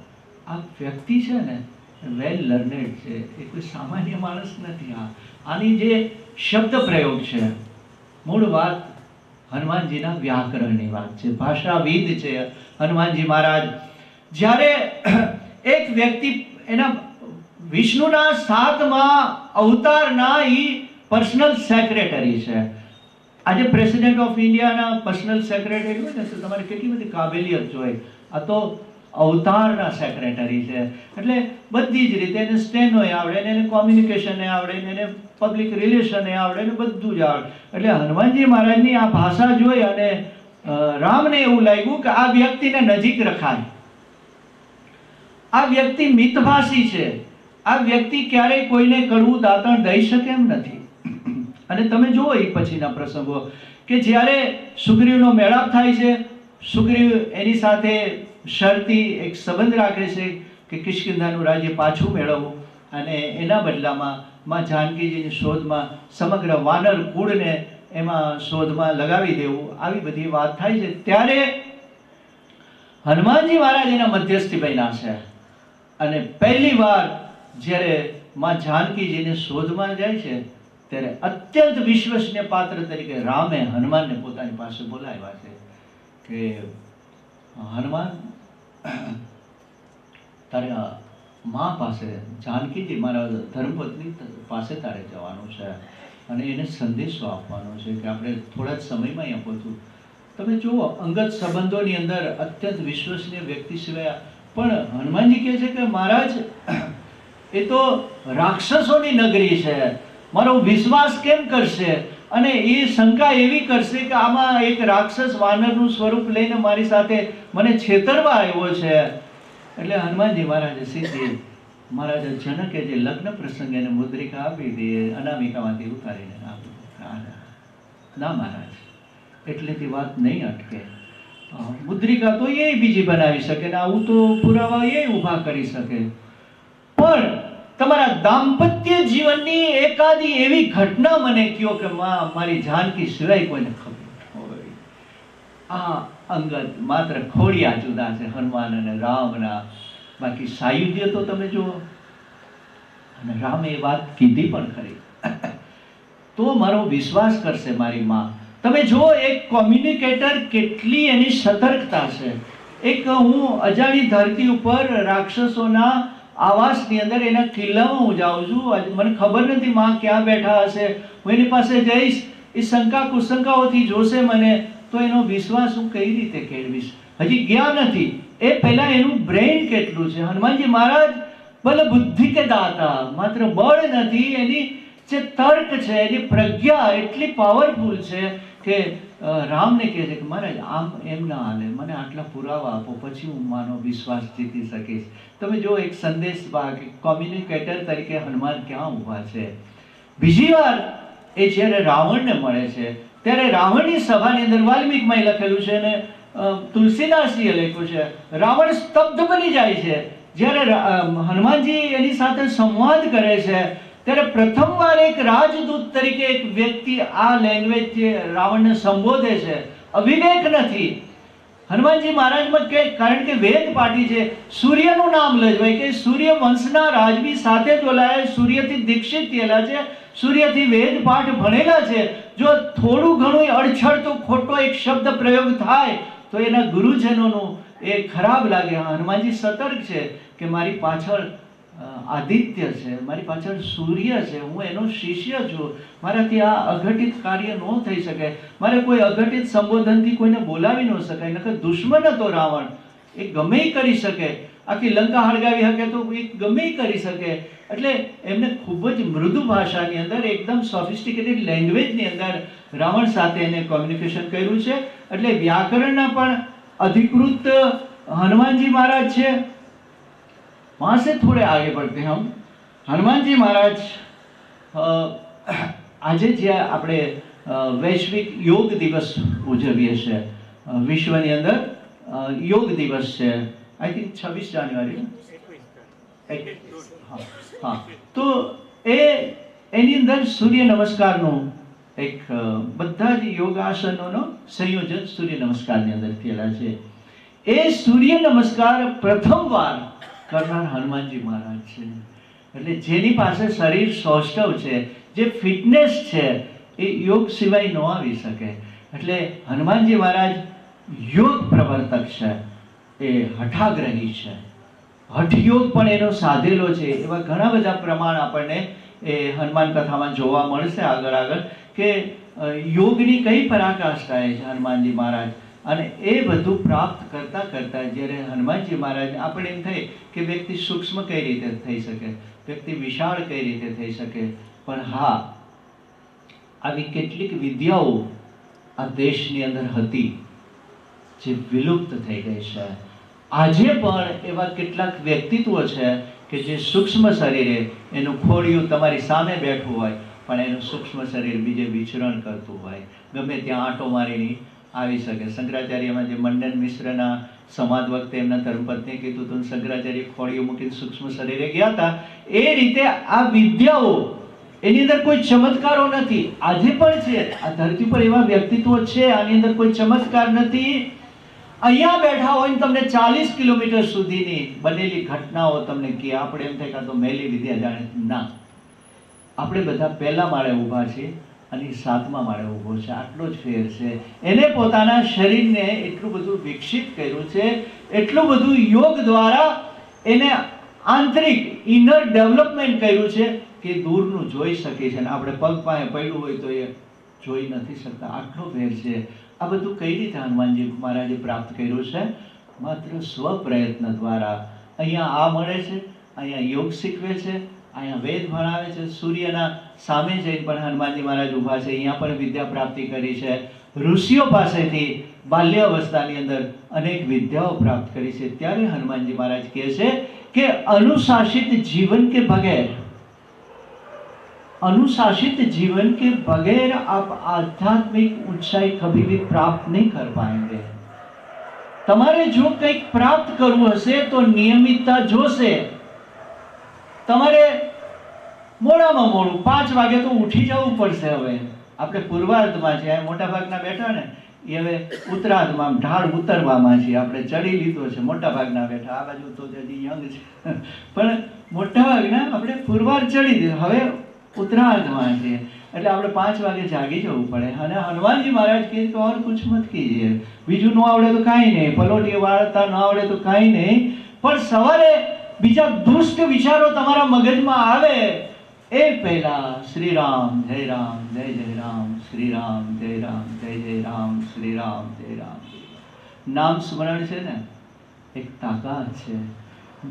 આ વ્યક્તિ છે ને વેલ લર્નેડ છે, એ કોઈ સામાન્ય માણસ નથી। આની જે શબ્દ પ્રયોગ છે મૂળ વાત હનુમાનજીના વ્યાકરણની વાત છે, ભાષાવિદ છે હનુમાનજી મહારાજ। જ્યારે એક વ્યક્તિ એના વિષ્ણુના 7મા અવતારના એ પર્સનલ સેક્રેટરી છે। આજે પ્રેસિડેન્ટ ઓફ ઇન્ડિયાના પર્સનલ સેક્રેટરી હોય ને તો તમારે કેટલી બધી કાબેલિયત જોઈએ, આ તો અવતારના સેક્રેટરી છે એટલે બધી જ રીતે એને સ્ટેનોય આવડે ને એને કોમ્યુનિકેશને આવડે ને એને પબ્લિક રિલેશને આવડે ને બધું જ આવડે। એટલે હનુમાનજી મહારાજની આ ભાષા જોઈ અને રામને એવું લાગ્યું કે આ વ્યક્તિને નજીક રખાય, આ વ્યક્તિ મિતભાષી છે, આ વ્યક્તિ ક્યારેય કોઈને કડવું દાંતણ દઈ શકે એમ નથી। અને તમે જુઓ એ પછીના પ્રસંગો કે જ્યારે સુગ્રીવનો મેળાપ થાય છે, સુગ્રીવ એની સાથે શરતી એક સંબંધ રાખે છે કે કિષ્કિંધાનું રાજ્ય પાછું મેળવવું અને એના બદલામાં માં જાનકીજીની શોધમાં સમગ્ર વાનર કુળને એમાં શોધમાં લગાવી દેવું, આવી બધી વાત થાય છે। ત્યારે હનુમાનજી મહારાજ એના મધ્યસ્થી બન્યા છે અને પહેલી વાર જ્યારે માં જાનકીજીની શોધમાં જાય છે ત્યારે અત્યંત વિશ્વસનીય પાત્ર તરીકે રામે હનુમાનને પોતાની પાસે બોલાવ્યા છે કે હનુમાન તારે મા પાસે જાનકીજી મારા ધર્મપત્ની પાસે તારે જવાનું છે અને એને સંદેશો આપવાનો છે કે આપણે થોડા જ સમયમાં અહીંયા પહોંચવું। તમે જુઓ અંગત સંબંધોની અંદર અત્યંત વિશ્વસનીય વ્યક્તિ સિવાય પણ હનુમાનજી કહે છે કે મહારાજ એ તો રાક્ષસોની નગરી છે, મારો વિશ્વાસ કેમ કરશે? અને એ શંકા એવી કરશે કે આમાં એક રાક્ષસ વાનરનું સ્વરૂપ લઈને મારી સાથે મને છેતરવા આવ્યો છે। એટલે હનુમાનજી મહારાજે સીધી મહારાજ જનકે જે લગ્ન પ્રસંગે એને મુદ્રિકા આપી હતી અનામિકામાંથી ઉતારીને આપી, ના મહારાજ એટલેથી વાત નહીં અટકે, મુદ્રિકા તો એ બીજી બનાવી શકે ને આવું તો પુરાવા એ ઊભા કરી શકે, પણ તમારા દાંપત્ય જીવનની એકાદી એવી ઘટના મને કહો કે મારી જાનકી સિવાય કોઈને ખબર હોય। આ અંગત માત્ર ખોડિયા જુદા છે હનુમાન અને રામના, બાકી સાયુજ્ય તો તમે જુઓ। અને રામે એ વાત કીધી પણ ખરી તો મારો વિશ્વાસ કરશે મારી માં। તમે જુઓ એક કોમ્યુનિકેટર કેટલી એની સતર્કતા છે। એક હું અજાણી ધરતી ઉપર રાક્ષસોના આવાસની અંદર એના કિલ્લામાં હું જાઉં છું, મને ખબર નથી માં ક્યાં બેઠા હશે, હું એની પાસે જઈશ એ શંકા કુશંકાઓથી જોશે મને તો એનો વિશ્વાસ હું કઈ રીતે કેળવીશ? હજી ગયા નથી, એ પહેલા એનું બ્રેઇન કેટલું છે. હનુમાનજી મહારાજ ભલે બુદ્ધિ કે દાતા, માત્ર બળ નથી, એની જે તર્ક છે, એની પ્રજ્ઞા એટલી પાવરફુલ છે કે રામને કહે છે કે મહારાજ આમ એમ ના હાલે, મને આટલા પુરાવા આપો, પછી હું માનો વિશ્વાસ જીતી શકીશ. તમે જો એક સંદેશવાહક, કોમ્યુનિકેટર તરીકે હનુમાન ક્યાં ઊભા છે. બીજી વાર એ જ્યારે રાવણને મળે છે ત્યારે રાવણની સભાની અંદર વાલ્મીકમાં લખેલું છે અને તુલસીદાસજીએ લખ્યું છે, રાવણ સ્તબ્ધ બની જાય છે. જ્યારે હનુમાનજી એની સાથે સંવાદ કરે છે ત્યારે પ્રથમવાર એક રાજદૂત તરીકે એક વ્યક્તિ આ લેંગ્વેજ જે રાવણને સંબોધે છે. અવિવેક નથી હનુમાનજી મહારાજમાં કે, કારણ કે વેદ પાઠી છે, સૂર્યનું નામ લજવાય કે સૂર્ય વંશના રાજવી સાથે જોડાયેલ, સૂર્યથી દીક્ષિત થયેલા છે, સૂર્યથી વેદ પાઠ ભણેલા છે. જો થોડું ઘણું અડછડ તો ખોટો એક શબ્દ પ્રયોગ થાય તો એના ગુરુજનોનું એ ખરાબ લાગે. હનુમાનજી સતર્ક છે કે મારી પાછળ આદિત્ય છે, મારી પાછળ સૂર્ય છે, હું એનો શિષ્ય છું, મારાથી આ અઘટિત કાર્ય ન થઈ શકે. મારે કોઈ અઘટિત સંબોધનથી કોઈને બોલાવી ન શકાય. નકર દુશ્મન હતો રાવણ, એ ગમે કરી શકે, આખી લંકા હળગાવી શકે તો એ ગમે કરી શકે. એટલે એમને ખૂબ જ મૃદુ ભાષાની અંદર, એકદમ સોફિસ્ટિકેટેડ લેંગ્વેજની અંદર રાવણ સાથે એને કોમ્યુનિકેશન કર્યું છે. એટલે વ્યાકરણના પણ अधिकृत हनुमान जी महाराज है. वहां से थोड़े आगे बढ़ते हैं हम. हनुमान जी महाराज આજે જે આપણે વૈશ્વિક યોગ દિવસ ઉજવીએ છીએ, વિશ્વની અંદર યોગ દિવસ છે, આઈ થિંક 26 જાન્યુઆરી. હા, તો એની અંદર સૂર્ય નમસ્કારનું એક બધા જ યોગાસનોનો સંયોજન સૂર્ય નમસ્કારની અંદર થયેલા છે. એ સૂર્ય નમસ્કાર પ્રથમવાર કરનાર હનુમાનજી મહારાજ છે. એટલે જેની પાસે શરીર સૌષ્ઠવ છે, જે ફિટનેસ છે, એ યોગ સિવાય ન આવી શકે. એટલે હનુમાનજી મહારાજ યોગ પ્રવર્તક છે, એ હઠાગ્રહી છે, હઠયોગ પણ એનો સાધેલો છે. એવા ઘણા બધા પ્રમાણ આપણને એ હનુમાન કથામાં જોવા મળશે આગળ કે યોગની કઈ પરાકાષ્ઠા છે હનુમાનજી મહારાજ. અને એ બધું પ્રાપ્ત કરતા કરતા જ્યારે હનુમાનજી મહારાજ, આપણે એમ થાય કે વ્યક્તિ સૂક્ષ્મ કઈ રીતે થઈ શકે, વ્યક્તિ વિશાળ કઈ રીતે થઈ શકે, પણ હા, આવી કેટલીક વિદ્યાઓ આ દેશની અંદર હતી જે વિલુપ્ત થઈ ગઈ છે. આજે પણ એવા કેટલાક વ્યક્તિત્વ છે કે જે સૂક્ષ્મ શરીરે, એનું ખોડિયું તમારી સામે બેઠું હોય પણ એનું સૂક્ષ્મ શરીર બીજે વિચરણ કરતું હોય, ગમે ત્યાં આંટો મારીને આવી શકે. શંકરાચાર્યમાં જે મંડન મિશ્રના સમાજ વખતે એમના ધર્મપત્નીએ કીધું હતું, શંકરાચાર્ય ખોડિયું મૂકીને સૂક્ષ્મ શરીરે ગયા હતા. એ રીતે આ વિદ્યાઓ, એની અંદર કોઈ ચમત્કારો નથી. આજે પણ છે આ ધરતી પર એવા વ્યક્તિત્વો છે, આની અંદર કોઈ ચમત્કાર નથી. અહીંયા બેઠા હોય ને તમને 40 કિલોમીટર સુધીની બનેલી ઘટનાઓ તમને કહે, આપણે એમ થાય તો મેલી વિદ્યા જાણે. ના, આપણે બધા પહેલા માળે ઊભા છીએ અને 7મા માળે ઊભો છે, આટલો જ ફેર છે. એને પોતાના શરીરને એટલું બધું વિકસિત કર્યું છે, એટલું બધું યોગ દ્વારા એને આંતરિક ઇનર ડેવલપમેન્ટ કર્યું છે કે દૂરનું જોઈ શકે છે. આપણે પગ પાસે પડ્યું હોય તો એ જોઈ નથી શકતા, આટલો ફેર છે. આ બધું કઈ રીતે હનુમાનજી મહારાજે પ્રાપ્ત કર્યું છે? માત્ર સ્વ પ્રયત્ન દ્વારા. અહીંયા આ મળે છે, અહીંયા યોગ શીખવે છે, અહીંયા વેદ ભણાવે છે. સૂર્યના સામે જઈને પણ હનુમાનજી મહારાજ ઊભા છે, અહીંયા પણ વિદ્યા પ્રાપ્તિ કરી છે. ઋષિઓ પાસેથી બાલ્ય અવસ્થાની અંદર અનેક વિદ્યાઓ પ્રાપ્ત કરી છે. ત્યારે હનુમાનજી મહારાજ કહે છે કે अनुशासित जीवन के बगैर, अनुशासित जीवन के बगैर आप आध्यात्मिक ऊंचाई कभी भी प्राप्त नहीं कर पाएंगे. તમારે જો કંઈક પ્રાપ્ત કરવું હશે તો નિયમિતતા જોશે. તમારે મોડામાં મોડું 5 વાગે તો ઉઠી જવું પડશે. હવે આપણે પૂર્વાર્ધમાં છે, મોટા ભાગના બેઠા ને એ હવે ઉત્તરાર્ધમાં, ઢાળ ઉતરવામાં છે. આપણે ચડી લીધો છે, મોટા ભાગના બેઠા. આ બાજુ તો હજી યંગ છે, પણ મોટા ભાગના આપણે પૂર્વાર્ધ ચડી દીધો, હવે ઉત્તરાર્ધમાં છે. એટલે આપણે 5 વાગે જાગી જવું પડે. અને હનુમાનજી મહારાજ કહે તો ઓર કુછ મત કીજીએ, બીજું ન આવડે તો કાંઈ નહીં, પલોટી વાળતા ન આવડે તો કાંઈ નહીં, પણ સવારે બીજા દુષ્ટ વિચારો તમારા મગજમાં આવે એ પહેલા શ્રી રામ જય રામ જય જય રામ, શ્રી રામ જય રામ જય જય રામ, શ્રી રામ જય રામ. નામ સ્મરણ છે ને એક તાકાત છે.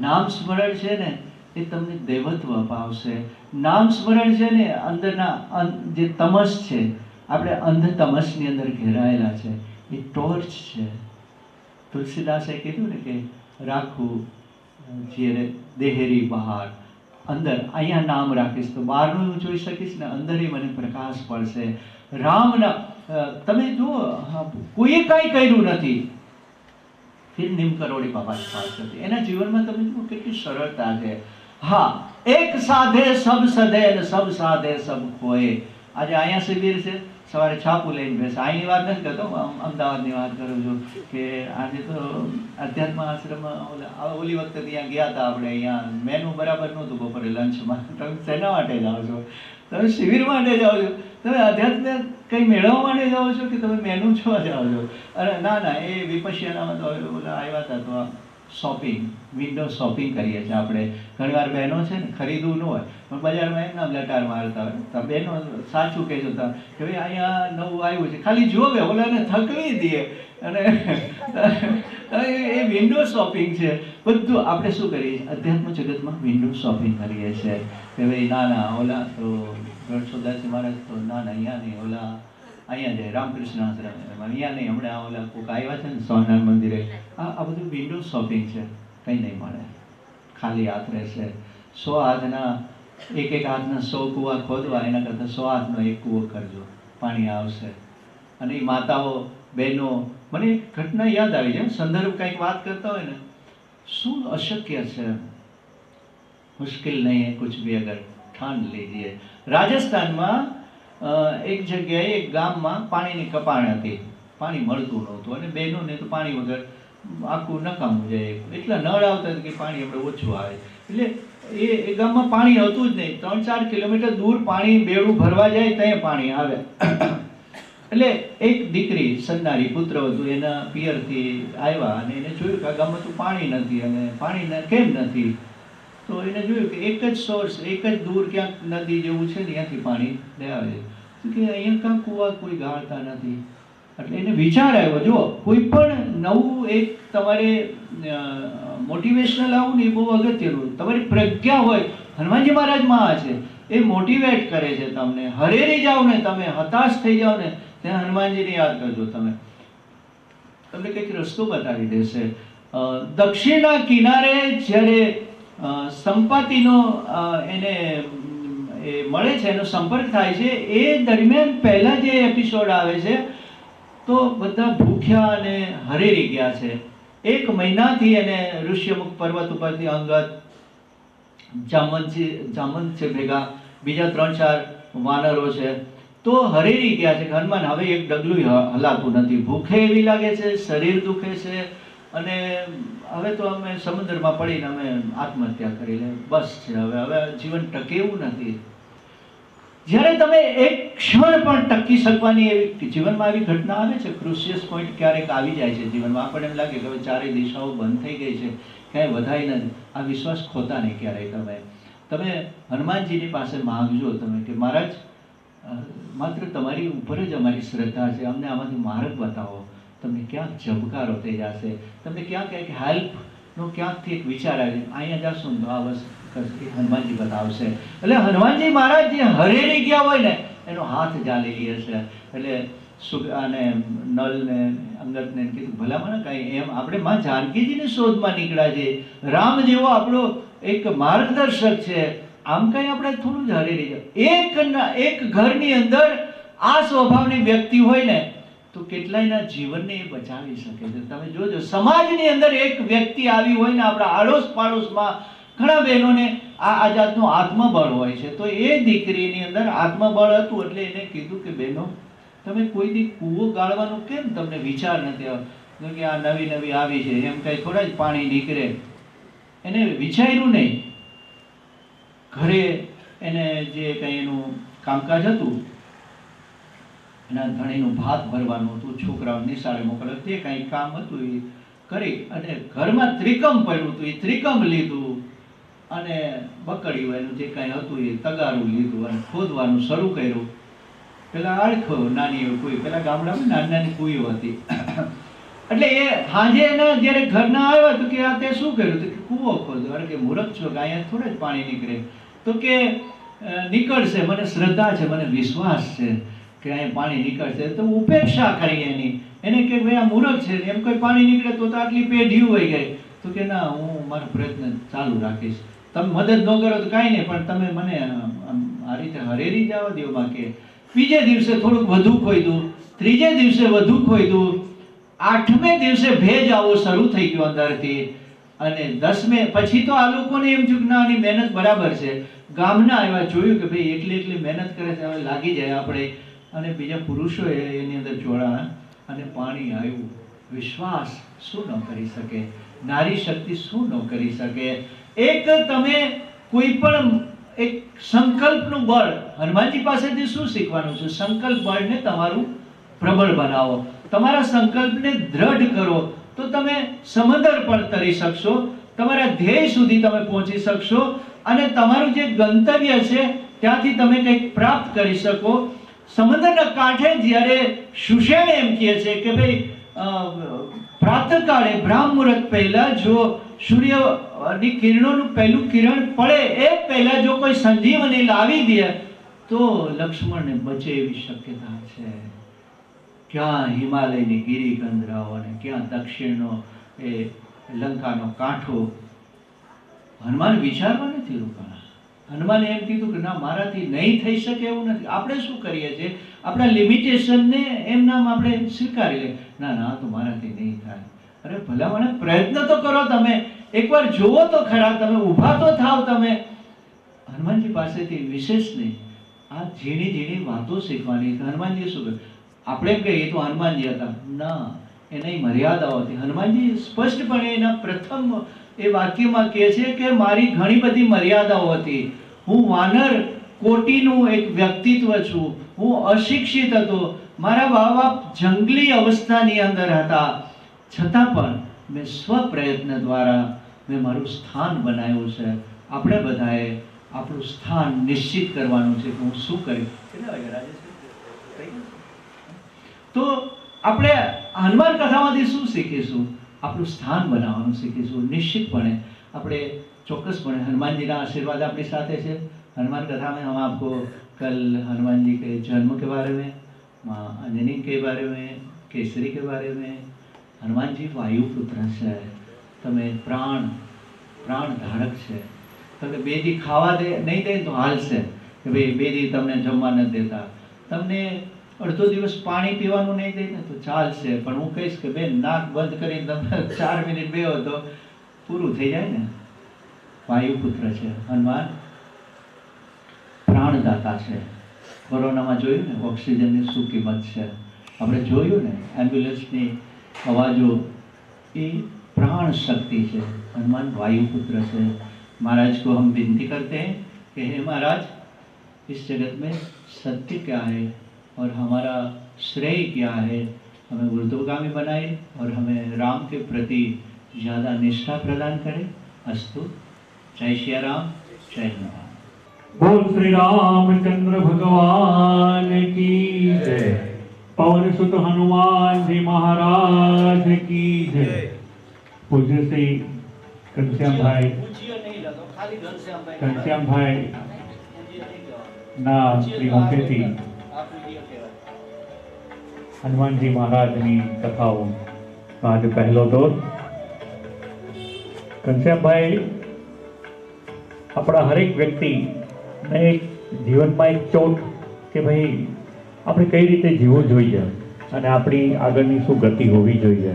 નામ સ્મરણ છે ને એ તમને દેવત્વ અપાવશે. નામ સ્મરણ છે ને અંદરના જે તમસ છે, આપણે અંધ તમસની અંદર ઘેરાયેલા છે, એ ટોર્ચ છે. તુલસીદાસે કીધું ને કે રાખું જ્યારે દેહેરી બહાર, અંદર અહીંયા નામ રાખીશ તો બહારનું હું જોઈ શકીશ ને અંદર મને પ્રકાશ પડશે. રામના તમે જુઓ, કોઈએ કાંઈ કર્યું નથી, ફિર નિમ કરોડી બાબાની પાસ હતી. એના જીવનમાં તમે જુઓ કેટલી સરળતા છે. હા, એક સાધે સબ સધે અને સબ સાધે સબ ખોએ. આજે અહીંયા શિબિર છે, સવારે છાપું લઈને બેસે. અહીંની વાત નથી કરતો, અમદાવાદની વાત કરું છું કે આજે તો અધ્યાત્મ આશ્રમ ઓલી વખતે ત્યાં ગયા હતા આપણે. અહીંયા મેનુ બરાબર નહોતું બપોરે લંચમાં. તમે શેના માટે જાઓ છો? તમે શિબિર માટે જાઓ છો? તમે અધ્યાત્મ કંઈ મેળવવા માટે જાઓ છો કે તમે મેનુ જોવા જાઓ છો? અરે ના ના, એ વિપશ્યનામાં તો ઓલા આવ્યા હતા તો શોપિંગ, વિન્ડો શોપિંગ કરીએ છીએ આપણે. ઘણીવાર બહેનો છે ને ખરીદવું ન હોય પણ બજારમાં એમ નામ લટાર મારતા હોય. તો બહેનો સાચું કહેજો કે ભાઈ અહીંયા નવું આવ્યું છે, ખાલી જોવે, ઓલાને થકવી દે. અને એ વિન્ડો શોપિંગ છે બધું. આપણે શું કરીએ અધ્યાત્મ જગતમાં? વિન્ડો શોપિંગ કરીએ છીએ કે ભાઈ ના ના ઓલા તો ગણસોદાસજી મહારાજ તો ના ના અહીંયા નહીં, ઓલા અહીંયા જાય રામકૃષ્ણ આશ્રમ, અહીંયા નહીં, હમણાં ઓલા કોઈક આવ્યા છે ને સ્વામિનારાયણ મંદિરે. આ બધું વિન્ડો શોપિંગ છે. કંઈ નહીં મળે, ખાલી હાથ રહેશે. 100 હાથના એક હાથના 100 કૂવા ખોદવા, એના કરતાં 100 હાથનો એક કૂવો કરજો, પાણી આવશે. અને એ માતાઓ બહેનો, મને એક ઘટના યાદ આવી જાય, સંદર્ભ કંઈક વાત કરતા હોય ને, શું અશક્ય છે, મુશ્किल नहीं है कुछ भी अगर ठान लीजिए. રાજસ્થાનમાં એક જગ્યાએ એક ગામમાં પાણીની કપાણ હતી, પાણી મળતું નહોતું અને બહેનોને તો પાણી વગર આખું નકામું જાય. એટલા નળ આવતા કે પાણી આપણે ઓછું આવે. એટલે એ ગામમાં પાણી હતું જ નહીં. 3-4 કિલોમીટર દૂર પાણી બેડું ભરવા જાય ત્યાં પાણી આવે. એટલે એક દીકરી સન્નારી પુત્રવધુ એના પિયરથી આવ્યા અને એને જોયું કે આ ગામમાં તો પાણી નથી અને પાણી કેમ નથી. તો એને જોયું કે એક જ સોર્સ, એક જ દૂર ક્યાંક નદી જેવું છે ને ત્યાંથી પાણી લે આવે કે અહીંયા કાંઈ કૂવા કોઈ ગાળતા નથી. એટલે એને વિચાર આવ્યો, જો કોઈ પણ નવું એક તમારે મોટિવેશનલ આવું ને એ બહુ અગત્યનું. તમારી પ્રજ્ઞા હોય, હનુમાનજી મહારાજમાં છે, એ મોટિવેટ કરે છે તમને. હરેરી જાઓ ને તમે, હતાશ થઈ જાઓ ને, ત્યાં હનુમાનજીને યાદ કરજો તમે, તમને કંઈક રસ્તો બતાવી દેશે. દક્ષિણના કિનારે જ્યારે સંપત્તિનો એને એ મળે છે, એનો સંપર્ક થાય છે, એ દરમિયાન પહેલા જે એપિસોડ આવે છે તો બધા ભૂખ્યા અને હરેરી ગયા છે. 1 મહિનાથી એને ઋષ્યમુખ પર્વત ઉપરથી અંગત, જામંત છે ભેગા, બીજા 3-4 વાનરો છે, તો હરેરી ગયા છે કે હનુમાન હવે એક ડગલું હલાતું નથી, ભૂખે એવી લાગે છે, શરીર દુખે છે અને હવે તો અમે સમુદ્રમાં પડીને અમે આત્મહત્યા કરી લે, બસ છે, હવે જીવન ટકે એવું નથી. જ્યારે તમે એક ક્ષણ પણ ટકી શકવાની એવી જીવનમાં આવી ઘટના આવે છે, ક્રુશિયસ પોઈન્ટ ક્યારેક આવી જાય છે જીવનમાં, આપણને એમ લાગે કે હવે ચારે દિશાઓ બંધ થઈ ગઈ છે, ક્યાંય વધાય નથી, આ વિશ્વાસ ખોતા નહીં ક્યારેય. તમે હનુમાનજીની પાસે માંગજો તમે કે મહારાજ માત્ર તમારી ઉપર જ અમારી શ્રદ્ધા છે, અમને આમાંથી માર્ગ બતાવો. તમને ક્યાંક ઝબકારો થઈ જશે, તમને ક્યાંક એક હેલ્પનો ક્યાંકથી એક વિચાર આવે, અહીંયા જશો ને તો આ વસ્તુ હનુમાનજી બતાવશે. એટલે હનુમાનજી મહારાજ જે હરેરી ગયા હોય ને એનો હાથ જાલી લે છે. એટલે અને નલ ને અંગત ને કીધું ભલામાં કાંઈ એમ આપણે માં જાનકીજીની શોધમાં નીકળ્યા છે. રામ જેવો આપણો એક માર્ગદર્શક છે, આમ કઈ આપણે થોડું જ હરેરી જાય. એક ઘરની અંદર આ સ્વભાવની વ્યક્તિ હોય ને તો કેટલાયના જીવનને એ બચાવી શકે છે. તમે જોજો સમાજની અંદર એક વ્યક્તિ આવી હોય ને, આપણા આડોશ પાડોશમાં ઘણા બહેનોને આ જાતનું આત્મબળ હોય છે, તો એ દીકરીની અંદર આત્મબળ હતું એટલે એને કીધું કે બહેનો તમે કોઈ દી કૂવો ગાળવાનો કેમ તમને વિચાર નથી આવતો કે આ નવી આવી છે એમ કઈ થોડા જ પાણી નીકળે. એને વિચાર્યું નહીં. ઘરે એને જે કંઈ એનું કામકાજ હતું, એના ધણીનું ભાત ભરવાનું હતું, છોકરાઓ નિશાળે મોકલે, તે કંઈ કામ હતું એ કરી અને ઘરમાં ત્રિકમ પડ્યું હતું, એ ત્રિકમ લીધું અને બકડ્યું, એનું જે કાંઈ હતું એ તગારું લીધું અને ખોદવાનું શરૂ કર્યું. પેલા આળખો નાની એવી કુઈ, પેલા ગામડામાં નાની નાની કુઈઓ હતી. એટલે એ સાંજે એના જ્યારે ઘરના આવ્યા તો કે આ તે શું કર્યું? તો કે કૂવો ખોદ્યો. અરે કે મૂર્ખ છો, કે અહીંયા થોડે જ પાણી નીકળે? તો કે નીકળશે, મને શ્રદ્ધા છે, મને વિશ્વાસ છે કે અહીંયા પાણી નીકળશે. તો ઉપેક્ષા કરી એની. એને કે ભાઈ આ મૂર્ખ છે, એમ કોઈ પાણી નીકળે તો આટલી પેઢીઓ વહી ગઈ. તો કે ના, હું મારો પ્રયત્ન ચાલુ રાખીશ. તમે મદદ ન કરો તો કાંઈ નહીં, પણ તમે મને આ રીતે હરેરી જવા દો માં. કે બીજે દિવસે થોડુંક વધુ ખોદ્યું, ત્રીજે દિવસે વધુ ખોદ્યું, 8મે દિવસે ભેજ આવો શરૂ થઈ ગયો અંદરથી. અને 10મે પછી તો આ લોકોને એમ થયું કે ના, આની મહેનત બરાબર છે. ગામના આવ્યા, જોયું કે ભાઈ એટલી મહેનત કરે છે, હવે લાગી જાય આપણે. અને બીજા પુરુષો એની અંદર જોડાયા અને પાણી આવ્યું. વિશ્વાસ શું ન કરી શકે? નારી શક્તિ શું ન કરી શકે? એક તમે કોઈ પણ એક સંકલ્પનું બળ, હનુમાનજી પાસેથી શું શીખવાનું છે? સંકલ્પ બળને તમારું પ્રબળ બનાવો, તમારા સંકલ્પને દ્રઢ કરો, તો તમે સમંદર પણ તરી શકશો, તમારા ધ્યેય સુધી તમે પહોંચી શકશો અને તમારું જે ગંતવ્ય છે ત્યાંથી તમે કંઈક પ્રાપ્ત કરી શકો. સમંદરના કાંઠે જ્યારે સુષેણ એમ કહે છે કે ભાઈ પ્રાતઃકાળે બ્રાહ્મ મુહૂર્ત પહેલા જો સૂર્યની કિરણોનું પહેલું કિરણ પડે એ પહેલા જો કોઈ સંજીવની લાવી દે તો લક્ષ્મણને બચે એવી શક્યતા છે. ક્યાં હિમાલયની ગિરિકંદરાઓ અને ક્યાં દક્ષિણનો એ લંકાનો કાંઠો. હનુમાન વિચારવા નથી રોકાણા. હનુમાને એમ કીધું કે ના, મારાથી નહીં થઈ શકે એવું નથી. આપણે શું કરીએ છીએ? આપણા લિમિટેશનને એમ નામ આપણે સ્વીકારી લે. ના ના, તો મારાથી નહીં થાય. અરે ભલામણ પ્રયત્ન તો કરો, તમે એકવાર જોવો તો ખરા, તમે ઊભા તો થાવ. તમે હનુમાનજી પાસેથી વિશેષ નહીં, આ ઝીણી ઝીણી વાતો શીખવાની. હનુમાનજી શું કહે? આપણે એમ કહીએ તો હનુમાનજી હતા, ના, એની મર્યાદાઓ હતી. હનુમાનજી સ્પષ્ટપણે એના પ્રથમ એ વાક્યમાં કહે છે કે મારી ઘણી બધી મર્યાદાઓ હતી. હું વાનર કોટીનું એક વ્યક્તિત્વ છું, હું અશિક્ષિત હતો, મારા મા બાપ જંગલી અવસ્થાની અંદર હતા, છતાં પણ મેં સ્વપ્રયત્ન દ્વારા મેં મારું સ્થાન બનાવ્યું છે. આપણે બધાએ આપણું સ્થાન નિશ્ચિત કરવાનું છે કે હું શું કરીશ. કેટલા વાગે રાજેશ? તો આપણે હનુમાન કથામાંથી શું શીખીશું? આપણું સ્થાન બનાવવાનું શીખીશું. નિશ્ચિતપણે આપણે ચોક્કસપણે હનુમાનજીના આशीर्वाद આપણી સાથે છે. हनुमान कथा में हम आपको कल हनुमान जी के जन्म के बारे में, माँ अंजनी के बारे में, केसरी के बारे में. हनुमान जी वायुपुत्र છે, તમે પ્રાણ ધારક છે. તમે 2 દી ખાવા દે નહીં દે તો હાલશે કે ભાઈ 2 દી તમને જમવા નથી દેતા, તમને અડધો દિવસ પાણી પીવાનું નહીં દે ને તો ચાલશે, પણ હું કહીશ કે બેન નાક બંધ કરીને તમે 4 મિનિટ બેહો તો પૂરું થઈ જાય ને. વાયુપુત્ર છે હનુમાન, પ્રાણદાતા છે. કોરોનામાં જોયું ને ઓક્સિજનની શું કિંમત છે, આપણે જોયું ને એમ્બ્યુલન્સની અવાજો, એ प्राण शक्ति છે. हनुमान वायुपुत्र से. महाराज को हम विनती करते हैं कि हे महाराज, इस जगत में सत्य क्या है और हमारा श्रेय क्या है, हमें ऊर्ध्वगामी बनाए और हमें राम के प्रति ज़्यादा निष्ठा प्रदान करें. अस्तु. जय श्री राम, जय हनुमान. बोल श्री रामचंद्र भगवान की जय. पवन सुत हनुमान जी महाराज की जय. पूज्य श्री घनश्याम भाई ना श्रीमुखेથી હનુમાનજી મહારાજની કથાઓ આજે પહેલો દોર. ઘનશ્યામભાઈ આપણા હરેક વ્યક્તિને એક જીવનમાં એક ચોટ કે ભાઈ આપણે કઈ રીતે જીવવું જોઈએ અને આપણી આગળની શું ગતિ હોવી જોઈએ,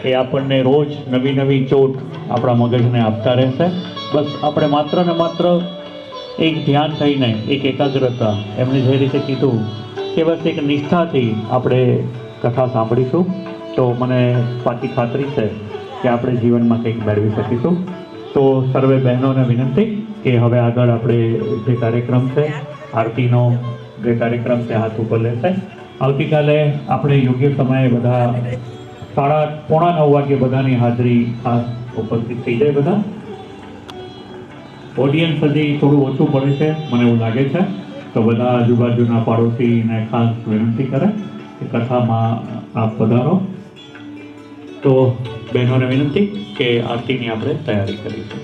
એ આપણને રોજ નવી નવી ચોટ આપણા મગજને આપતા રહેશે. બસ આપણે માત્ર ને માત્ર એક ધ્યાન થઈને, એક એકાગ્રતા, એમને જે રીતે કીધું કે બસ એક નિષ્ઠાથી આપણે કથા સાંભળીશું તો મને પાકી ખાતરી છે કે આપણે જીવનમાં કંઈક મેળવી શકીશું. તો સર્વે બહેનોને વિનંતી કે હવે આગળ આપણે જે કાર્યક્રમ છે, આરતીનો જે કાર્યક્રમ છે, હાથ ઉપર લેશે. આવતીકાલે આપણે યોગ્ય સમયે બધા 8:30 પોણા 9 વાગે બધાની હાજરી ખાસ ઉપસ્થિત થઈ જાય બધા. ઓડિયન્સ હજી થોડું ઓછું પડે છે મને એવું લાગે છે, તો બધા આજુબાજુના પાડોશીને ખાસ વિનંતી કરે કે કથામાં આપ પધારો. તો બહેનોને વિનંતી કે આરતીની આપણે તૈયારી કરીશું.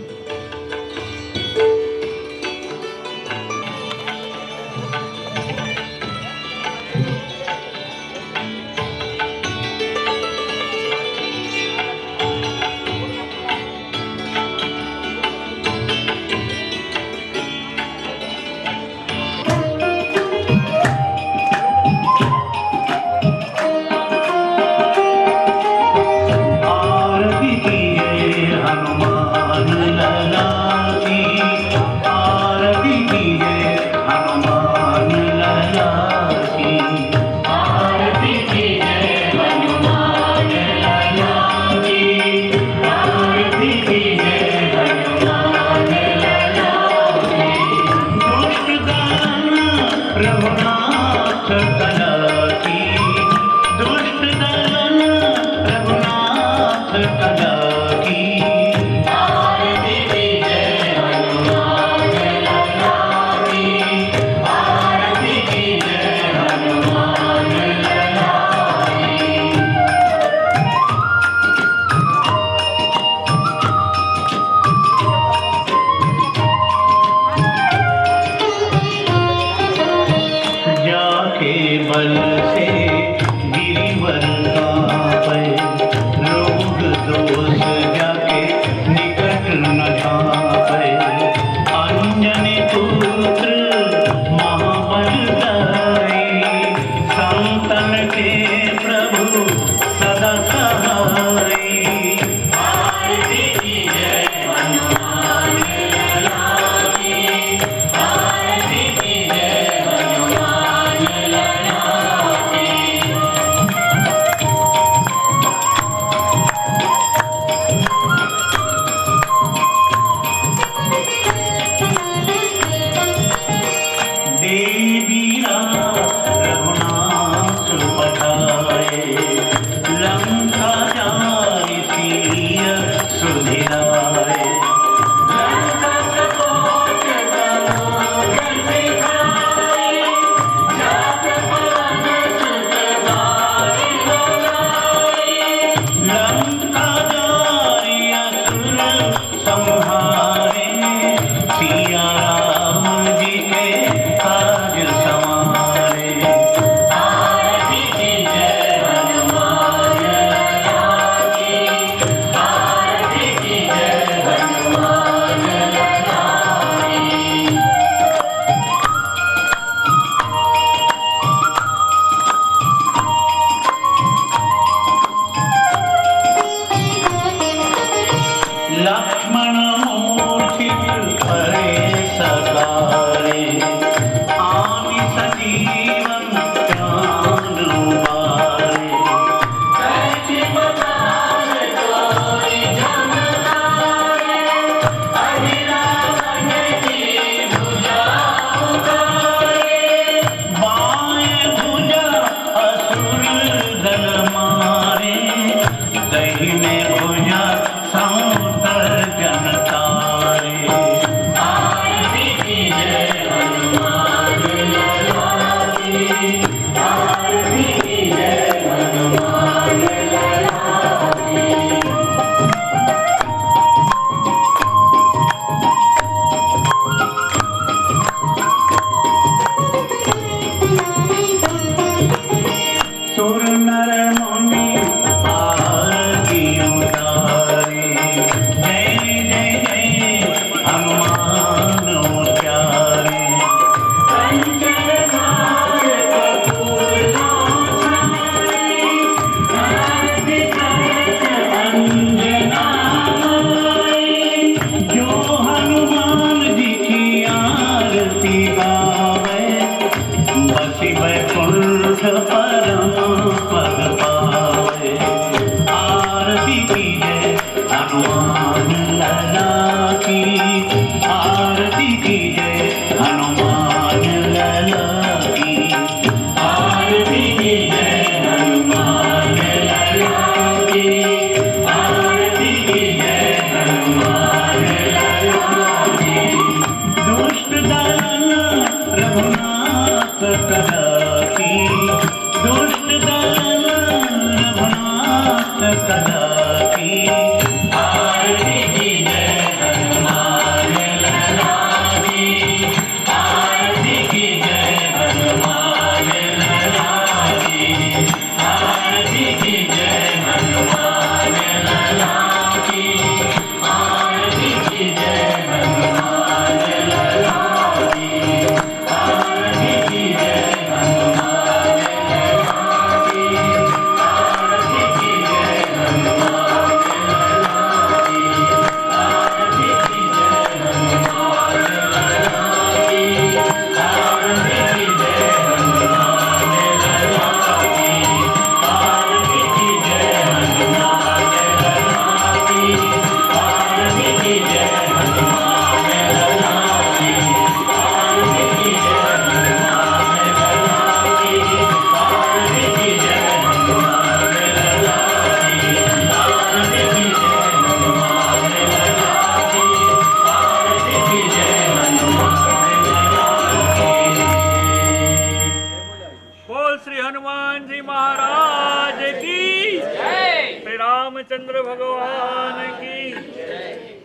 कला की दुष्ट दल भ्रात कला की आरती की जय हनुमान लला की आरती की जय हनुमान लला की आरती की जय हनुमान लला की आरती की जय हनुमान लला की आरती की जय हनुमान लला की आरती की जय हनुमान लला की आरती की जय हनुमान लला की आरती की जय हनुमान लला की आरती की जय हनुमान लला की आरती की जय हनुमान लला की आरती की जय हनुमान लला की आरती की जय हनुमान लला की आरती की जय हनुमान लला की आरती की जय हनुमान लला की। बोल श्री हनुमान जी महाराज की जय, श्री रामचंद्र भगवान की जय।